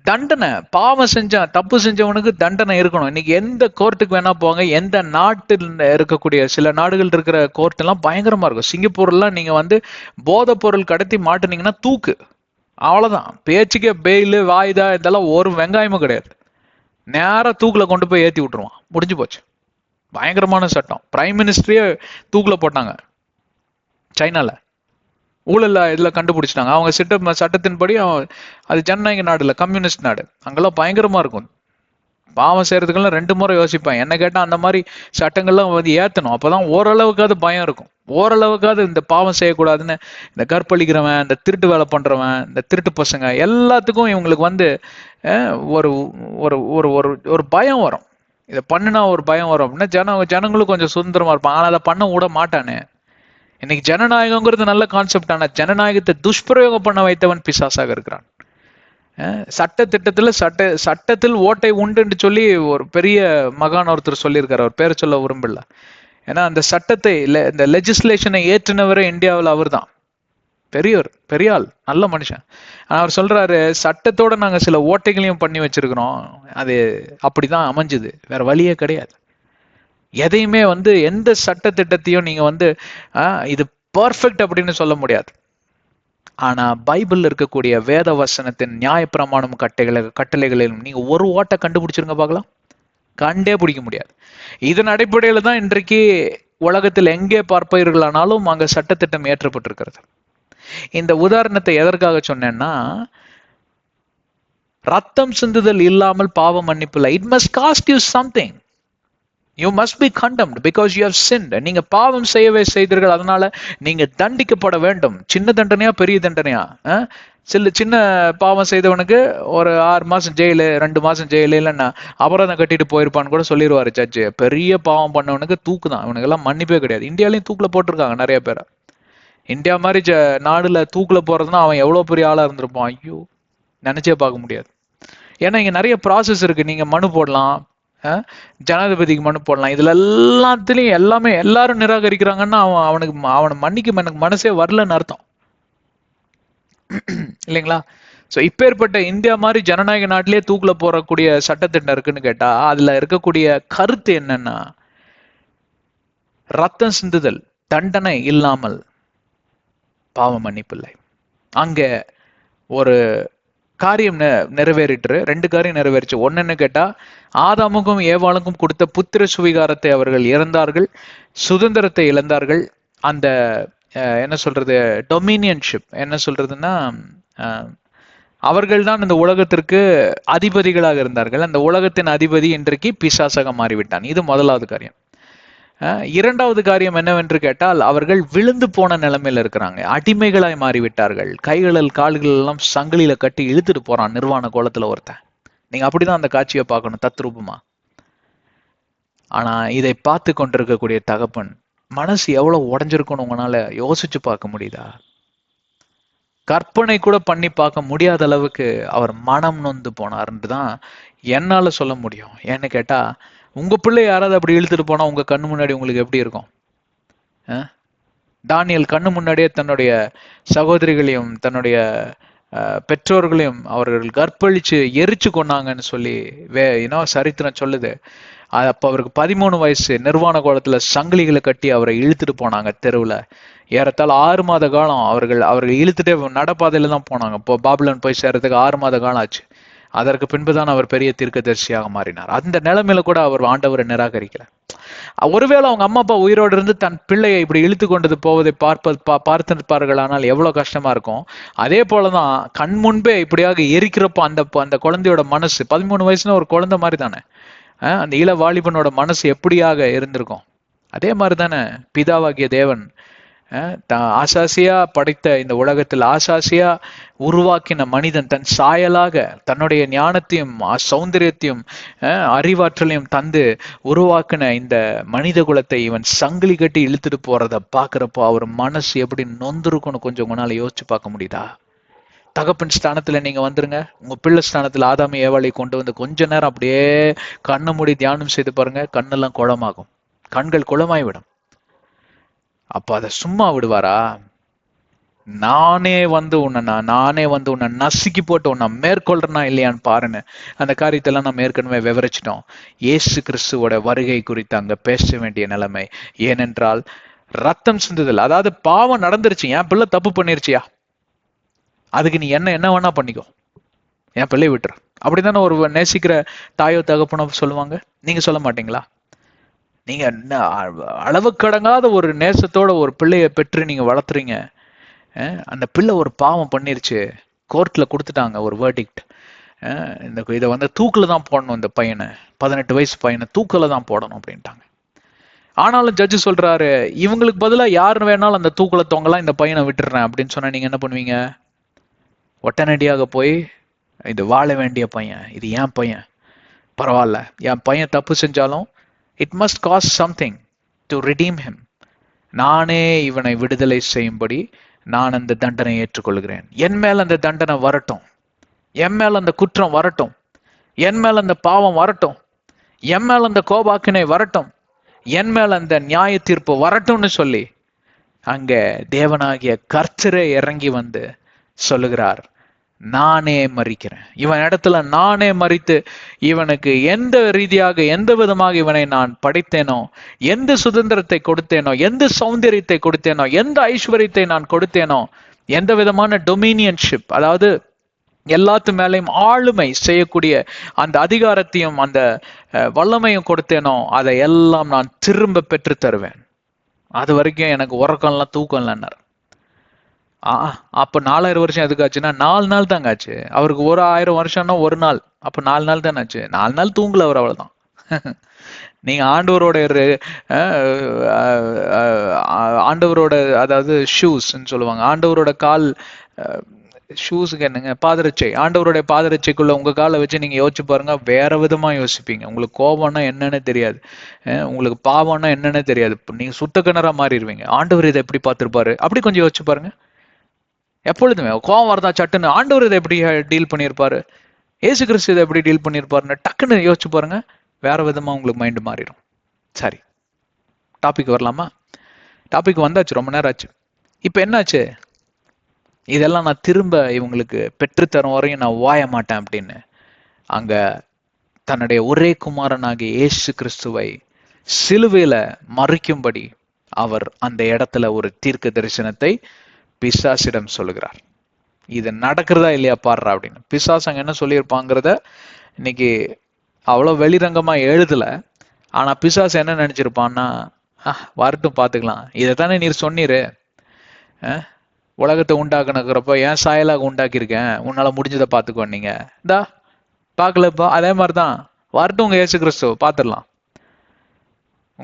தண்டனை. பாவம் செஞ்சான், தப்பு செஞ்சவனுக்கு தண்டனை இருக்கணும். இன்னைக்கு எந்த கோர்ட்டுக்கு வேணா போங்க, எந்த நாட்டில் இருக்கக்கூடிய சில நாடுகள் இருக்கிற கோர்ட் எல்லாம் பயங்கரமா இருக்கும். சிங்கப்பூர்லாம் நீங்க வந்து போதை பொருள் கடத்தி மாட்டுனீங்கன்னா தூக்கு, அவ்வளவுதான். பேச்சுக்கே பெயிலு வாய்தா இதெல்லாம் ஒரு வெங்காயமும் கிடையாது. நேரா தூக்குல கொண்டு போய் ஏத்தி விட்டுருவான், முடிஞ்சு போச்சு. பயங்கரமான சட்டம். பிரைம் மினிஸ்டரையே தூக்குல போட்டாங்க சைனால. ஊழல்ல இதுல கண்டுபிடிச்சிட்டாங்க. அவங்க சட்டத்தின்படி அது ஜனநாயக நாடு இல்ல, கம்யூனிஸ்ட் நாடு. அங்கெல்லாம் பயங்கரமா இருக்கும். பாவம் செய்யறதுக்கெல்லாம் 2 முறை யோசிப்பேன். என்ன கேட்டா அந்த மாதிரி சட்டங்கள்லாம் வந்து ஏத்தணும். அப்பதான் ஓரளவுக்காவது பயம் இருக்கும், ஓரளவுக்காவது இந்த பாவம் செய்யக்கூடாதுன்னு. இந்த கற்பழிக்கிறவன், இந்த திருட்டு வேலை பண்றவன், இந்த திருட்டு பசங்க எல்லாத்துக்கும் இவங்களுக்கு வந்து ஒரு ஒரு ஒரு ஒரு பயம் வரும். இதை பண்ணுனா ஒரு பயம் வரும் அப்படின்னா ஜனங்களும் கொஞ்சம் சுதந்திரமா இருப்பாங்க. ஆனா அதை பண்ண விட மாட்டானே. இன்னைக்கு ஜனநாயகங்கிறது நல்ல கான்செப்ட். ஆனா ஜனநாயகத்தை துஷ்பிரயோகம் பண்ண வைத்தவன் பிசாசாக இருக்கிறான். சட்டத்தில் ஓட்டை உண்டு சொல்லி ஒரு பெரிய மகான் ஒருத்தர் சொல்லியிருக்காரு. அவர் பேரை சொல்ல விரும்பல. ஏன்னா அந்த சட்டத்தை, இந்த லெஜிஸ்லேஷனை ஏற்றினவரே இந்தியாவில் அவர் தான். பெரிய ஆள், நல்ல மனுஷன். அவர் சொல்றாரு, சட்டத்தோட நாங்க சில ஓட்டைகளையும் பண்ணி வச்சிருக்கிறோம். அது அப்படிதான் அமைஞ்சுது, வேற வழியே கிடையாது. எதையுமே வந்து எந்த சட்ட திட்டத்தையும் நீங்க வந்து இது பர்ஃபெக்ட் அப்படின்னு சொல்ல முடியாது. ஆனா பைபிள் இருக்கக்கூடிய வேத வசனத்தின் நியாயப்பிரமாணம் கட்டளைகளிலும் நீங்க ஒரு ஓட்டை கண்டுபிடிச்சிருங்க பார்க்கலாம், கண்டே பிடிக்க முடியாது. இதன் அடிப்படையில தான் இன்றைக்கு உலகத்தில் எங்கே பார்ப்பீர்களானாலும் அங்க சட்டத்திட்டம் ஏற்றப்பட்டிருக்கிறது. இந்த உதாரணத்தை எதற்காக சொன்னேன்னா, ரத்தம் சிந்துதல் இல்லாமல் பாவம் மன்னிப்பு இல்லை. It must cost you something. You must be condemned because you have sinned. நீங்க பாவம் செய்தீர்கள், அதனால நீங்க தண்டிக்கப்பட வேண்டும். சின்ன தண்டனையா பெரிய தண்டனையா? சின்ன பாவம் செய்தவனுக்கு ஒரு 6 மாசம் ஜெயிலு, 2 மாசம் ஜெயிலு, இல்லைன்னா அபராதம் கட்டிட்டு போயிருப்பான்னு கூட சொல்லிடுவாரு ஜட்ஜு. பெரிய பாவம் பண்ணவனுக்கு தூக்கு தான். இவனுக்கு எல்லாம் மன்னிப்பே கிடையாது. இந்தியாலையும் தூக்குல போட்டிருக்காங்க நிறைய பேரை. இந்தியா மாதிரி நாடுல தூக்குல போறதுன்னா அவன் எவ்வளவு பெரிய ஆளா இருந்திருப்பான். ஐயோ, நினைச்சே பார்க்க முடியாது. ஏன்னா இங்க நிறைய ப்ராசஸ் இருக்கு. நீங்க மனு போடலாம், ஜனாதிபதிக்கு மனு போடலாம். இதுல எல்லாத்துலயும் எல்லாரும் நிராகரிக்கிறாங்கன்னா அவனை மன்னிக்க எனக்கு மனசே வரலன்னு அர்த்தம் இல்லைங்களா? சோ இப்பேற்பட்ட இந்தியா மாதிரி ஜனநாயக நாட்டிலேயே தூக்குல போறக்கூடிய சட்டத்திட்டம் இருக்குன்னு கேட்டா, அதுல இருக்கக்கூடிய கருத்து என்னன்னா, ரத்தம் சிந்துதல் தண்டனை இல்லாமல் பாவ மன்னிப்பில்லை. அங்க ஒரு காரியம் நிறைவேறிட்டு 2 காரியம் நிறைவேறிச்சு. ஒன்னு கேட்டா, ஆதாமுக்கும் ஏவாளுக்கும் கொடுத்த புத்திர சுவிகாரத்தை அவர்கள் இழந்தார்கள், சுதந்திரத்தை இழந்தார்கள். அந்த என்ன சொல்றது, டொமினியன்ஷிப் என்ன சொல்றதுன்னா, அவர்கள் தான் இந்த உலகத்திற்கு அதிபதிகளாக இருந்தார்கள். அந்த உலகத்தின் அதிபதி இன்றைக்கு பிசாசாக மாறிவிட்டான். இது முதலாவது காரியம். 2வது காரியம் என்னவென்று கேட்டால், அவர்கள் விழுந்து போன நிலைமையில இருக்கிறாங்க, அடிமைகளாய் மாறிவிட்டார்கள். கைகளில் கால்கள் எல்லாம் சங்கிலியில கட்டி இழுத்துட்டு போறான் நிர்வாண கோலத்துல ஒருத்தன். நீங்க அப்படிதான் அந்த காட்சியை பார்க்கணும், தத்ரூபமா. ஆனா இதை பார்த்து கொண்டிருக்கக்கூடிய தகப்பன் மனசு எவ்வளவு உடைஞ்சிருக்கும்னு உங்களால யோசிச்சு பார்க்க முடியுதா? கற்பனை கூட பண்ணி பார்க்க முடியாத அளவுக்கு அவர் மனம் நொந்து போனார்ன்னு தான் என்னால சொல்ல முடியும். ஏன்னு கேட்டா, உங்க பிள்ளை யாராவது அப்படி இழுத்துட்டு போனா உங்க கண்ணு முன்னாடி உங்களுக்கு எப்படி இருக்கும்? தானியல் கண்ணு முன்னாடியே தன்னுடைய சகோதரிகளையும் தன்னுடைய பெற்றோர்களையும் அவர்கள் கற்பழிச்சு எரிச்சு கொண்டாங்கன்னு சொல்லி சரித்திரம் சொல்லுது. அப்ப அவருக்கு 13 வயசு. நிர்வாண கோலத்துல சங்கிலிகளை கட்டி அவரை இழுத்துட்டு போனாங்க தெருவுல. ஏறத்தாழ 6 மாத காலம் அவர்கள் இழுத்துட்டே நடப்பாதையில தான் போனாங்க. இப்போ பாபிலோன் போய் சேர்றதுக்கு 6 மாத காலம் ஆச்சு. அதற்கு பின்புதான் அவர் பெரிய தீர்க்கதரிசியாக மாறினார். அந்த நிலைமையில கூட அவர் ஆண்டவரை நிராகரிக்கல. ஒருவேளை அவங்க அம்மா அப்பா உயிரோடு இருந்து தன் பிள்ளையை இப்படி இழுத்து கொண்டது போவதை பார்த்திருப்பார்கள். ஆனால் எவ்வளவு கஷ்டமா இருக்கும். அதே போலதான் கண் முன்பே இப்படியாக எரிக்கிறப்போ அந்த குழந்தையோட மனசு, 13 வயசுல ஒரு குழந்தை மாதிரி தானே, அந்த இள வாலிபனோட மனசு எப்படியாக இருந்திருக்கும். அதே மாதிரி தானே பிதாவாகிய தேவன் ஆசாசியா படைத்த இந்த உலகத்தில் ஆசாசியா உருவாக்கின மனிதன் தன் சாயலாக தன்னுடைய ஞானத்தையும் சௌந்தரியத்தையும் அறிவாற்றலையும் தந்து உருவாக்கின இந்த மனித குலத்தை இவன் சங்கிலி கட்டி இழுத்துட்டு போறத பாக்குறப்போ அவர் மனசு எப்படி நொந்திருக்கும்னு கொஞ்சம் உங்களால யோசிச்சு பார்க்க முடியுதா? தகப்பன் ஸ்தானத்துல நீங்க வந்துருங்க. உங்க பிள்ளை ஸ்தானத்துல ஆதாமி ஏவாளை கொண்டு வந்து கொஞ்ச நேரம் அப்படியே கண்ணை மூடி தியானம் செய்து பாருங்க. கண்ணெல்லாம் குளமாகும், கண்கள் குளமாய் விடும். அப்ப அதை சும்மா விடுவாரா? நானே வந்து உன்னை நசுக்கி போட்டு உன்னை மேற்கொள்றனா இல்லையான்னு பாருன்னு. அந்த காரியத்தெல்லாம் நம்ம ஏற்கனவே விவரிச்சிட்டோம். இயேசு கிறிஸ்துவோட வருகை குறித்து அங்க பேச வேண்டிய நிலைமை. ஏனென்றால் ரத்தம் சிந்துதல், அதாவது பாவம் நடந்துருச்சு, என் பிள்ளை தப்பு பண்ணிருச்சியா, அதுக்கு நீ என்ன வேணா பண்ணிக்கோ, என் பிள்ளை விட்டுரு. அப்படித்தானே ஒரு நேசிக்கிற தாயோ தகப்பனோ சொல்லுவாங்க. நீங்க சொல்ல மாட்டீங்களா? நீங்க அளவு கடங்காத ஒரு நேசத்தோட ஒரு பிள்ளைய பெற்று நீங்க வளர்த்துறீங்க. அந்த பிள்ளை ஒரு பாவம் பண்ணிருச்சு, கோர்ட்ல கொடுத்துட்டாங்க ஒரு வேர்டிக்ட், இதை வந்து தூக்கில தான் போடணும், இந்த பையனை 18 வயசு பையனை தூக்கில தான் போடணும் அப்படின்ட்டாங்க. ஆனாலும் ஜட்ஜு சொல்றாரு, இவங்களுக்கு பதிலா யாரு வேணாலும் அந்த தூக்கில தொங்கலாம், இந்த பையனை விட்டுறேன் அப்படின்னு சொன்னா நீங்க என்ன பண்ணுவீங்க? உடனடியாக போய் இது வாழ வேண்டிய பையன், இது என் பையன், பரவாயில்ல, என் பையன் தப்பு செஞ்சாலும் it must cost something to redeem him. நானே இவனை விடுதலை செய்யும்படி நான் அந்த தண்டனை ஏற்றுக்கொள்கிறேன். என் மேல் அந்த தண்டனை வரட்டும், என் மேல் அந்த குற்றம் வரட்டும், என் மேல் அந்த பாவம் வரட்டும், என் மேல் அந்த கோபாக்கினை வரட்டும், என் மேல் அந்த நியாய தீர்ப்பு வரட்டும்னு சொல்லி அங்க தேவனாகிய கர்த்தரே இறங்கி வந்து சொல்லுகிறார், நானே மறிக்கிறேன். இவன் இடத்துல நானே மறித்து இவனுக்கு எந்த ரீதியாக எந்த விதமாக இவனை நான் படைத்தேனோ, எந்த சுதந்திரத்தை கொடுத்தேனோ, எந்த சௌந்தரியத்தை கொடுத்தேனோ, எந்த ஐஸ்வர்யத்தை நான் கொடுத்தேனோ, எந்த விதமான டொமினியன்ஷிப், அதாவது எல்லாத்து மேலையும் ஆளுமை செய்யக்கூடிய அந்த அதிகாரத்தையும் அந்த வல்லமையும் கொடுத்தேனோ, அதை எல்லாம் நான் திரும்ப பெற்று தருவேன். அது வரைக்கும் எனக்கு உறக்கம்லாம் தூக்கம் இல்லைன்னார். அப்ப 4000 வருஷம் எதுக்கு ஆச்சுன்னா 4 நாள் தாங்க ஆச்சு. அவருக்கு 1000 வருஷம்னா ஒரு நாள், அப்ப 4 நாள் தானே ஆச்சு. 4 நாள் தூங்கல அவர், அவ்வளவுதான். நீங்க ஆண்டவரோட அதாவது ஷூஸ்ன்னு சொல்லுவாங்க, ஆண்டவரோட கால் ஷூஸுக்கு என்னங்க, பாதரட்சை, ஆண்டவருடைய பாதரட்சைக்குள்ள உங்க காலை வச்சு நீங்க யோசிச்சு பாருங்க, வேற விதமா யோசிப்பீங்க. உங்களுக்கு கோபம்னா என்னன்னு தெரியாது, உங்களுக்கு பாவம்னா என்னன்னு தெரியாது, நீங்க சுத்த கிணறா மாறிடுவீங்க. ஆண்டவர் இதை எப்படி பார்த்திருப்பாரு அப்படி கொஞ்சம் யோசிச்சு பாருங்க. எப்பொழுதுமே கோபம் வரதா சட்டுன்னு ஆண்டவர் இதை எப்படி டீல் பண்ணியிருப்பாரு, ஏசு கிறிஸ்து இதை எப்படி டீல் பண்ணியிருப்பாருன்னு டக்குன்னு யோசிச்சு பாருங்க, வேற விதமா உங்களுக்கு மைண்டு மாறிடும். சரி, டாபிக் வரலாமா? டாபிக் வந்தாச்சு, ரொம்ப நேரம் ஆச்சு. இப்ப என்னாச்சு? இதெல்லாம் நான் திரும்ப இவங்களுக்கு பெற்றுத்தரும் வரையும் நான் வாய மாட்டேன் அப்படின்னு அங்க தன்னுடைய ஒரே குமாரனாகிய இயேசு கிறிஸ்துவை சிலுவையில மறிக்கும்படி அவர் அந்த இடத்துல ஒரு தீர்க்க தரிசனத்தை பிசாசிடம் சொல்லுகிறார். இது நடக்கிறதா இல்லையா பாடுறா அப்படின்னு. பிசாசு அங்க என்ன சொல்லியிருப்பாங்கிறத இன்னைக்கு அவ்வளவு வெளிரங்கமா எழுதல. ஆனா பிசாசு என்ன நினைச்சிருப்பான்னா, வரட்டும் பாத்துக்கலாம், இதைத்தானே நீர் சொன்னீரு, உலகத்தை உண்டாக்குனக்கிறப்ப ஏன் சாயலாக உண்டாக்கியிருக்கேன், உன்னால முடிஞ்சதை பார்த்துக்கோ, நீங்க இந்தா பார்க்கலப்பா, அதே மாதிரிதான் வரட்டும் உங்க இயேசு கிறிஸ்து, பார்த்துடலாம்.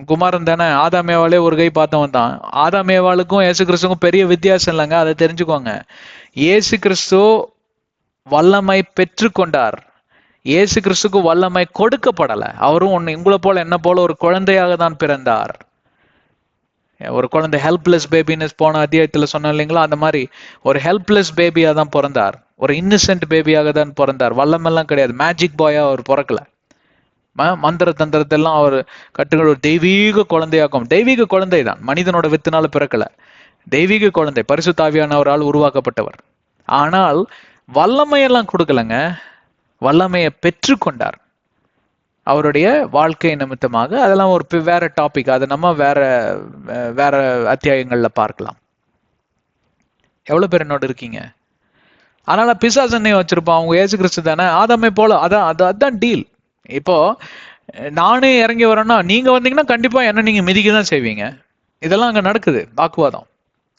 குமாரன் தானே, ஆதாமேவாலே ஒரு கை பார்த்தவன் தான். ஆதாமேவாளுக்கும் இயேசு கிறிஸ்துக்கும் பெரிய வித்தியாசம் இல்லைங்க, அதை தெரிஞ்சுக்கோங்க. இயேசு கிறிஸ்து வல்லமை பெற்று கொண்டார், இயேசு கிறிஸ்துக்கு வல்லமை கொடுக்கப்படலை. அவரும் உங்களை போல என்ன போல ஒரு குழந்தையாக தான் பிறந்தார். ஒரு குழந்தை ஹெல்ப்லெஸ் பேபின்னு போன அத்தியாயத்துல சொன்ன இல்லைங்களா, அந்த மாதிரி ஒரு ஹெல்ப்லெஸ் பேபியா தான் பிறந்தார், ஒரு இன்னசென்ட் பேபியாக தான் பிறந்தார். வல்லமெல்லாம் கிடையாது, மேஜிக் பாயா அவர் பிறக்கல. மந்திர தந்திரத்தெல்லாம் அவர் கட்டுகள். ஒரு தெய்வீக குழந்தையாக்கும், தெய்வீக குழந்தை தான், மனிதனோட வித்துனால பிறக்கல, தெய்வீக குழந்தை, பரிசுத்த ஆவியானவரால் உருவாக்கப்பட்டவர். ஆனால் வல்லமையெல்லாம் கொடுக்கலங்க, வல்லமையை பெற்றுக்கொண்டார் அவருடைய வாழ்க்கை நிமித்தமாக. அதெல்லாம் ஒரு வேற டாபிக், அதை நம்ம வேற வேற அத்தியாயங்கள்ல பார்க்கலாம். எவ்வளவு பேர் என்னோட இருக்கீங்க? அதனால பிசாசன்னை வச்சிருப்பான், அவங்க இயேசு கிறிஸ்து தானே, ஆதாமை போல. அதான் டீல். இப்போ நானே இறங்கி வரேன்னா நீங்க வந்தீங்கன்னா கண்டிப்பா என்ன நீங்க மிதிக்க தான் செய்வீங்க. இதெல்லாம் அங்க நடக்குது, வாக்குவாதம்.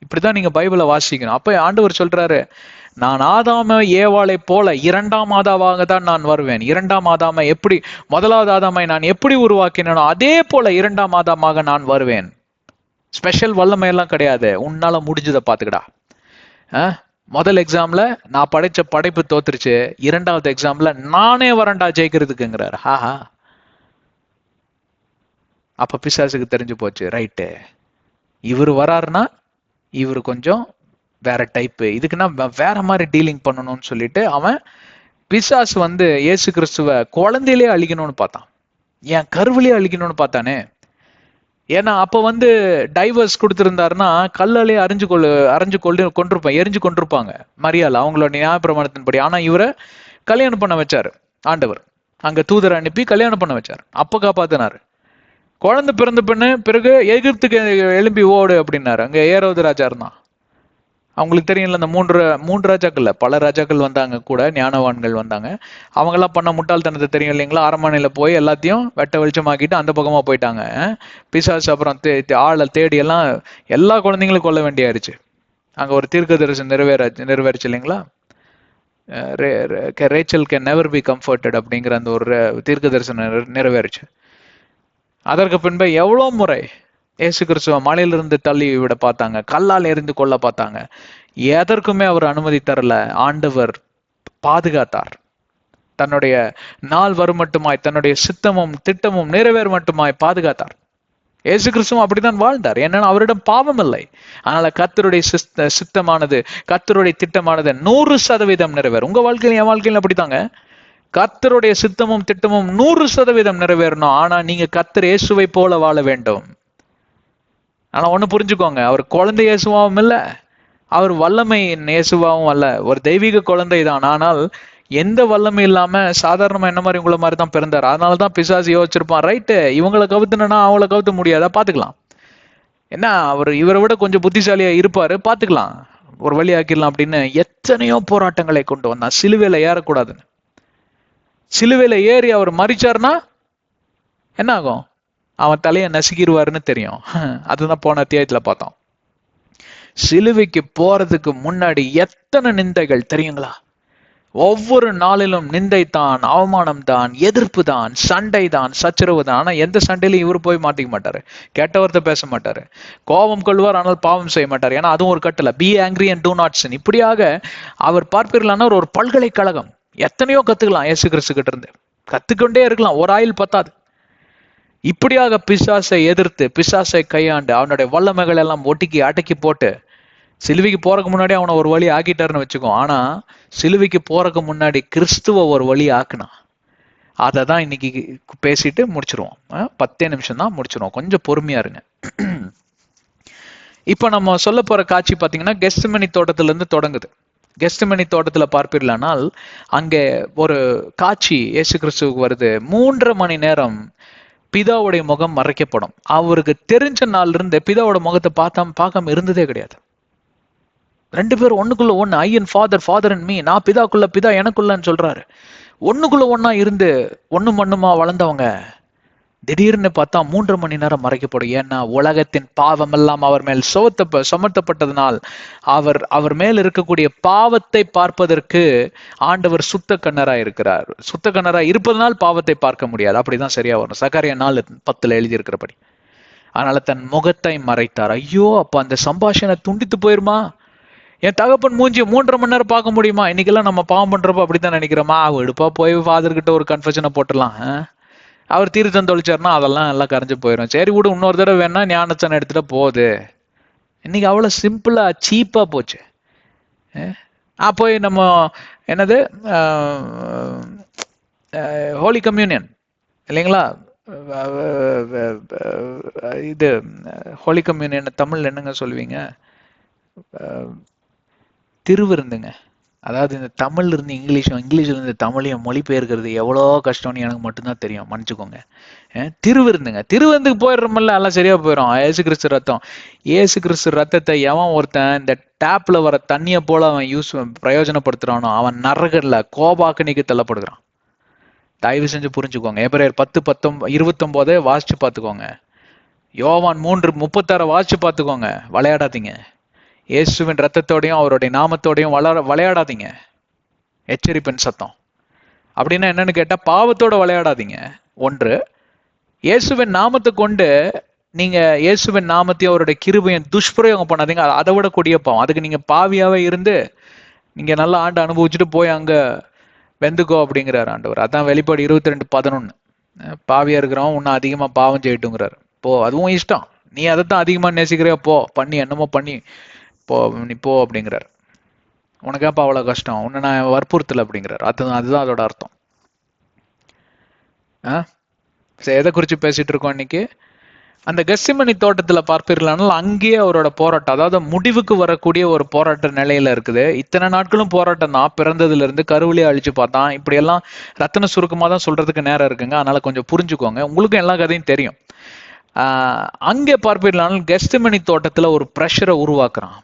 இப்படிதான் நீங்க பைபிளை வாசிக்கணும். அப்ப ஆண்டவர் சொல்றாரு, நான் ஆதாம ஏவாளை போல இரண்டாம் ஆதாவாக தான் நான் வருவேன். இரண்டாம் ஆதாமை எப்படி முதலாவது ஆதாமை நான் எப்படி உருவாக்கினோ அதே போல இரண்டாம் ஆதாமாக நான் வருவேன். ஸ்பெஷல் வல்லமை எல்லாம் கிடையாது, உன்னால முடிஞ்சதை பாத்துக்கடா. முதல் எக்ஸாம்ல நான் படைச்ச படைப்பு தோத்துருச்சு, இரண்டாவது எக்ஸாம்ல நானே வரண்டா ஜெயிக்கிறதுக்குங்கிறாரு. ஆஹா, அப்ப பிசாசுக்கு தெரிஞ்சு போச்சு, ரைட்டு இவர் வராருன்னா இவர் கொஞ்சம் வேற டைப்பு, இதுக்குன்னா வேற மாதிரி டீலிங் பண்ணணும்னு சொல்லிட்டு அவன் பிசாசு இயேசு கிறிஸ்துவ குழந்தையிலே அழிக்கணும்னு பார்த்தான், என் கருவிலே அழிக்கணும்னு பார்த்தானே. ஏன்னா அப்ப டைவர்ஸ் கொடுத்திருந்தாருன்னா கல்லாலே எரிஞ்சு கொண்டிருப்பாங்க மரியாள் அவங்களோட நியாயப்பிரமாணத்தின்படி. ஆனா இவரை கல்யாணம் பண்ண வச்சாரு ஆண்டவர், அங்க தூதரை அனுப்பி கல்யாணம் பண்ண வச்சாரு, அப்ப காப்பாத்தினாரு. குழந்தை பிறந்த பிறகு எகிப்துக்கு எழும்பி ஓடு அப்படின்னாரு. அங்க ஏரோது ராஜா இருந்தான், அவங்களுக்கு தெரியல, இந்த மூன்று ராஜாக்கள் பல ராஜாக்கள் வந்தாங்க கூட, ஞானவான்கள் வந்தாங்க. அவங்க எல்லாம் பண்ண முட்டாள்தனத்தை தெரியும் இல்லைங்களா, அரண்மனையில போய் எல்லாத்தையும் வெட்ட வெளிச்சமாக்கிட்டு அந்த பக்கமா போயிட்டாங்க. பிசாசு அப்புறம் ஆளை தேடி எல்லாம் எல்லா குழந்தைங்களும் கொல்ல வேண்டியாயிருச்சு. அங்க ஒரு தீர்க்க தரிசனம் நிறைவேறுச்சு இல்லைங்களா, Rachel can never be comforted அப்படிங்கிற அந்த ஒரு தீர்க்க தரிசனம் நிறைவேறுச்சு. அதற்கு பின்பு எவ்வளவு முறை இயேசு கிறிஸ்துவ மலையிலிருந்து தள்ளி விட பார்த்தாங்க, கல்லால் எறிந்து கொள்ள பார்த்தாங்க, எதற்குமே அவர் அனுமதி தரல. ஆண்டவர் பாதுகாத்தார். தன்னுடைய நாள் வரும் மட்டுமாய், தன்னுடைய சித்தமும் திட்டமும் நிறைவேற மட்டுமாய் பாதுகாத்தார். இயேசு கிறிஸ்துவும் அப்படித்தான் வாழ்ந்தார், ஏன்னா அவரிடம் பாவம் இல்லை. அதனால கர்த்தருடைய சித்தமானது, கர்த்தருடைய திட்டமானது 100% நிறைவேறும். உங்க வாழ்க்கையில என் வாழ்க்கையில அப்படித்தாங்க, கர்த்தருடைய சித்தமும் திட்டமும் 100% நிறைவேறணும். ஆனா நீங்க கர்த்தர் இயேசுவை போல வாழ வேண்டும். ஆனா ஒண்ணு புரிஞ்சுக்கோங்க, அவர் குழந்தை இயேசுவாவும் இல்ல, அவர் வல்லமை இயேசுவாவும் அல்ல, ஒரு தெய்வீக குழந்தை தான். ஆனால் எந்த வல்லமை இல்லாம சாதாரணமா என்ன மாதிரி உங்களை மாதிரி தான் பிறந்தார். அதனாலதான் பிசாசு யோசிச்சிருப்பான், ரைட்டு இவங்களை கவுத்துனா அவங்கள கவுத்த முடியாதா, பாத்துக்கலாம், என்ன அவர் இவரை விட கொஞ்சம் புத்திசாலியா இருப்பாரு, பாத்துக்கலாம், ஒரு வழி ஆக்கிடலாம் அப்படின்னு எத்தனையோ போராட்டங்களை கொண்டு வந்தான். சிலுவையில ஏறக்கூடாதுன்னு, சிலுவையில ஏறி அவர் மரிச்சார்னா என்ன ஆகும், அவன் தலையை நசுக்கிடுவாருன்னு தெரியும். அதுதான் போன அத்தியாயத்துல பார்த்தோம். சிலுவைக்கு போறதுக்கு முன்னாடி எத்தனை நிந்தைகள் தெரியுங்களா? ஒவ்வொரு நாளிலும் நிந்தை தான், அவமானம் தான், எதிர்ப்பு தான், சண்டை தான், சச்சரவு தான். ஆனா எந்த சண்டையிலும் இவர் போய் மாட்டிக்க மாட்டாரு, கெட்டவர்த்த பேச மாட்டாரு, கோபம் கொள்வார் ஆனால் பாவம் செய்ய மாட்டார், ஏன்னா அதுவும் ஒரு கட்டளை, be angry and do not sin. இப்படியாக அவர் பார்ப்பீர்களான ஒரு பல்கலைக்கழகம், எத்தனையோ கத்துக்கலாம் இயேசு கிறிஸ்து கிட்ட இருந்து, கத்துக்கொண்டே இருக்கலாம், ஒரு ஆயில் பத்தாது. இப்படியாக பிசாசை எதிர்த்து, பிசாசை கையாண்டு, அவனுடைய வல்லமைகள் எல்லாம் ஒட்டிக்கி அடக்கி போட்டு சிலுவைக்கு போறதுக்கு முன்னாடி அவனை ஒரு வழி ஆக்கிட்டாருன்னு வச்சுக்கோ. ஆனா சிலுவைக்கு போறதுக்கு முன்னாடி கிறிஸ்துவ ஒரு வழி ஆக்குனான். அதை தான் இன்னைக்கு பேசிட்டு முடிச்சிருவோம். 10 நிமிஷம் தான் முடிச்சிருவோம், கொஞ்சம் பொறுமையா இருங்க. இப்ப நம்ம சொல்ல போற காட்சி பாத்தீங்கன்னா கெத்செமனி தோட்டத்துல இருந்து தொடங்குது. கெத்செமனி தோட்டத்துல பார்ப்பீர்களானால் அங்கே ஒரு காட்சி இயேசு கிறிஸ்துவுக்கு வருது. 3.5 மணி நேரம் பிதாவுடைய முகம் மறைக்கப்படும். அவருக்கு தெரிஞ்ச நாள்ல இருந்து பிதாவோட முகத்தை பார்க்காம இருந்ததே கிடையாது. 2 பேரும் ஒண்ணுக்குள்ள ஒண்ணு, I and father, father and me, நான் பிதாக்குள்ள பிதா எனக்குள்ளன்னு சொல்றாரு. ஒண்ணுக்குள்ள ஒண்ணா இருந்து ஒண்ணு மண்ணுமா வளர்ந்தவங்க திடீர்னு பார்த்தா 3.5 மணி நேரம் மறைக்கப்படும். ஏன்னா உலகத்தின் பாவம் எல்லாம் அவர் மேல் சுமத்தப்பட்டதனால் அவர் மேல் இருக்கக்கூடிய பாவத்தை பார்ப்பதற்கு ஆண்டவர் சுத்த கண்ணரா இருக்கிறார். சுத்த கண்ணரா இருப்பதனால் பாவத்தை பார்க்க முடியாது, அப்படிதான் சரியா வரும். சகரியா 4:10 எழுதி இருக்கிறபடி. அதனால தன் முகத்தை மறைத்தார். ஐயோ, அப்ப அந்த சம்பாஷணை துண்டித்து போயிருமா? என் தகப்பன் மூஞ்சி 3.5 மணி நேரம் பார்க்க முடியுமா? இன்னைக்கெல்லாம் நம்ம பாவம் பண்றப்போ அப்படித்தான் நினைக்கிறோமா, எடுப்பா போய் ஃபாதர் கிட்ட ஒரு கன்ஃபெஷனை போட்டுடலாம் அவர் தீர்த்தம் தொளிச்சாருன்னா அதெல்லாம் எல்லாம் கரைஞ்சு போயிடும். சரி விடு, இன்னொரு தடவை வேணா ஞானத்தனை எடுத்துட்டு போகுது. இன்னைக்கு அவ்வளவு சிம்பிளா சீப்பா போச்சு. போய் நம்ம என்னது ஹோலி கம்யூனியன் இல்லைங்களா? இது ஹோலி கம்யூனியன் தமிழ்ல என்னங்க சொல்லுவீங்க? திருவிருந்துங்க. அதாவது இந்த தமிழ்ல இருந்து இங்கிலீஷ்ல இருந்து தமிழையும் மொழிபெயர்க்கிறது எவ்வளோ கஷ்டம்னு எனக்கு மட்டும்தான் தெரியும், மன்னிச்சுக்கோங்க. திருவிருந்துங்க. திருவிருந்துக்கு போயிடுறோம்ல, எல்லாம் சரியா போயிடும். ஏசு கிறிஸ்து ரத்தம். ஏசு கிறிஸ்து ரத்தத்தை எவன் ஒருத்தன் இந்த டேப்ல வர தண்ணியை போல அவன் பிரயோஜனப்படுத்துறானோ அவன் நரகல்ல கோபாக்கனிக்கு தள்ளப்படுகிறான். தயவு செஞ்சு புரிஞ்சுக்கோங்க. எபிரேயர் 10:29 வாசிச்சு பார்த்துக்கோங்க. யோவான் 3:36 வாசிச்சு பார்த்துக்கோங்க. விளையாடாதீங்க. இயேசுவின் ரத்தத்தோடையும் அவருடைய நாமத்தோடையும் விளையாடாதீங்க. எச்சரிப்பின் சத்தம். அப்படின்னா என்னன்னு கேட்டா, பாவத்தோட விளையாடாதீங்க. ஒன்று, இயேசுவின் நாமத்தை கொண்டு நீங்க இயேசுவின் நாமத்தையும் அவருடைய கிருபையும் துஷ்பிரயோகம் பண்ணாதீங்க. அதை விட கொடிய பாவம். அதுக்கு நீங்க பாவியாவே இருந்து நீங்க நல்லா ஆண்டு அனுபவிச்சுட்டு போய் அங்க வெந்துக்கோ அப்படிங்கிறாரு ஆண்டவர். அதான் வெளிப்பாடு 22:11. பாவியா இருக்கிறவன் இன்னும் அதிகமா பாவம் செய்யட்டுங்கிறாரு. போ, அதுவும் இஷ்டம். நீ அதைத்தான் அதிகமா நேசிக்கிறியா, போ, பண்ணி என்னமோ பண்ணி போ, நீ போ அப்படிங்கிறார். உனக்காப்பா அவ்வளவு கஷ்டம், உன்னை நான் வற்புறுத்தல அப்படிங்கிறார். அதுதான் அதோட அர்த்தம். எதை குறிச்சு பேசிட்டு இருக்கோம் இன்னைக்கு? அந்த கெத்செமனி தோட்டத்துல பார்ப்பீர்களானால் அங்கேயே அவரோட போராட்டம், அதாவது முடிவுக்கு வரக்கூடிய ஒரு போராட்ட நிலையில இருக்குது. இத்தனை நாட்களும் போராட்டம் தான். பிறந்ததுல இருந்து கருவிலே அழிச்சு பார்த்தான். இப்படி எல்லாம் ரத்தன சுருக்கமா தான் சொல்றதுக்கு நேரம் இருக்குங்க. அதனால கொஞ்சம் புரிஞ்சுக்கோங்க. உங்களுக்கும் எல்லா கதையும் தெரியும். அங்கே பார்ப்பீர்களானால் கெத்செமனி தோட்டத்துல ஒரு பிரஷரை உருவாக்குறான்.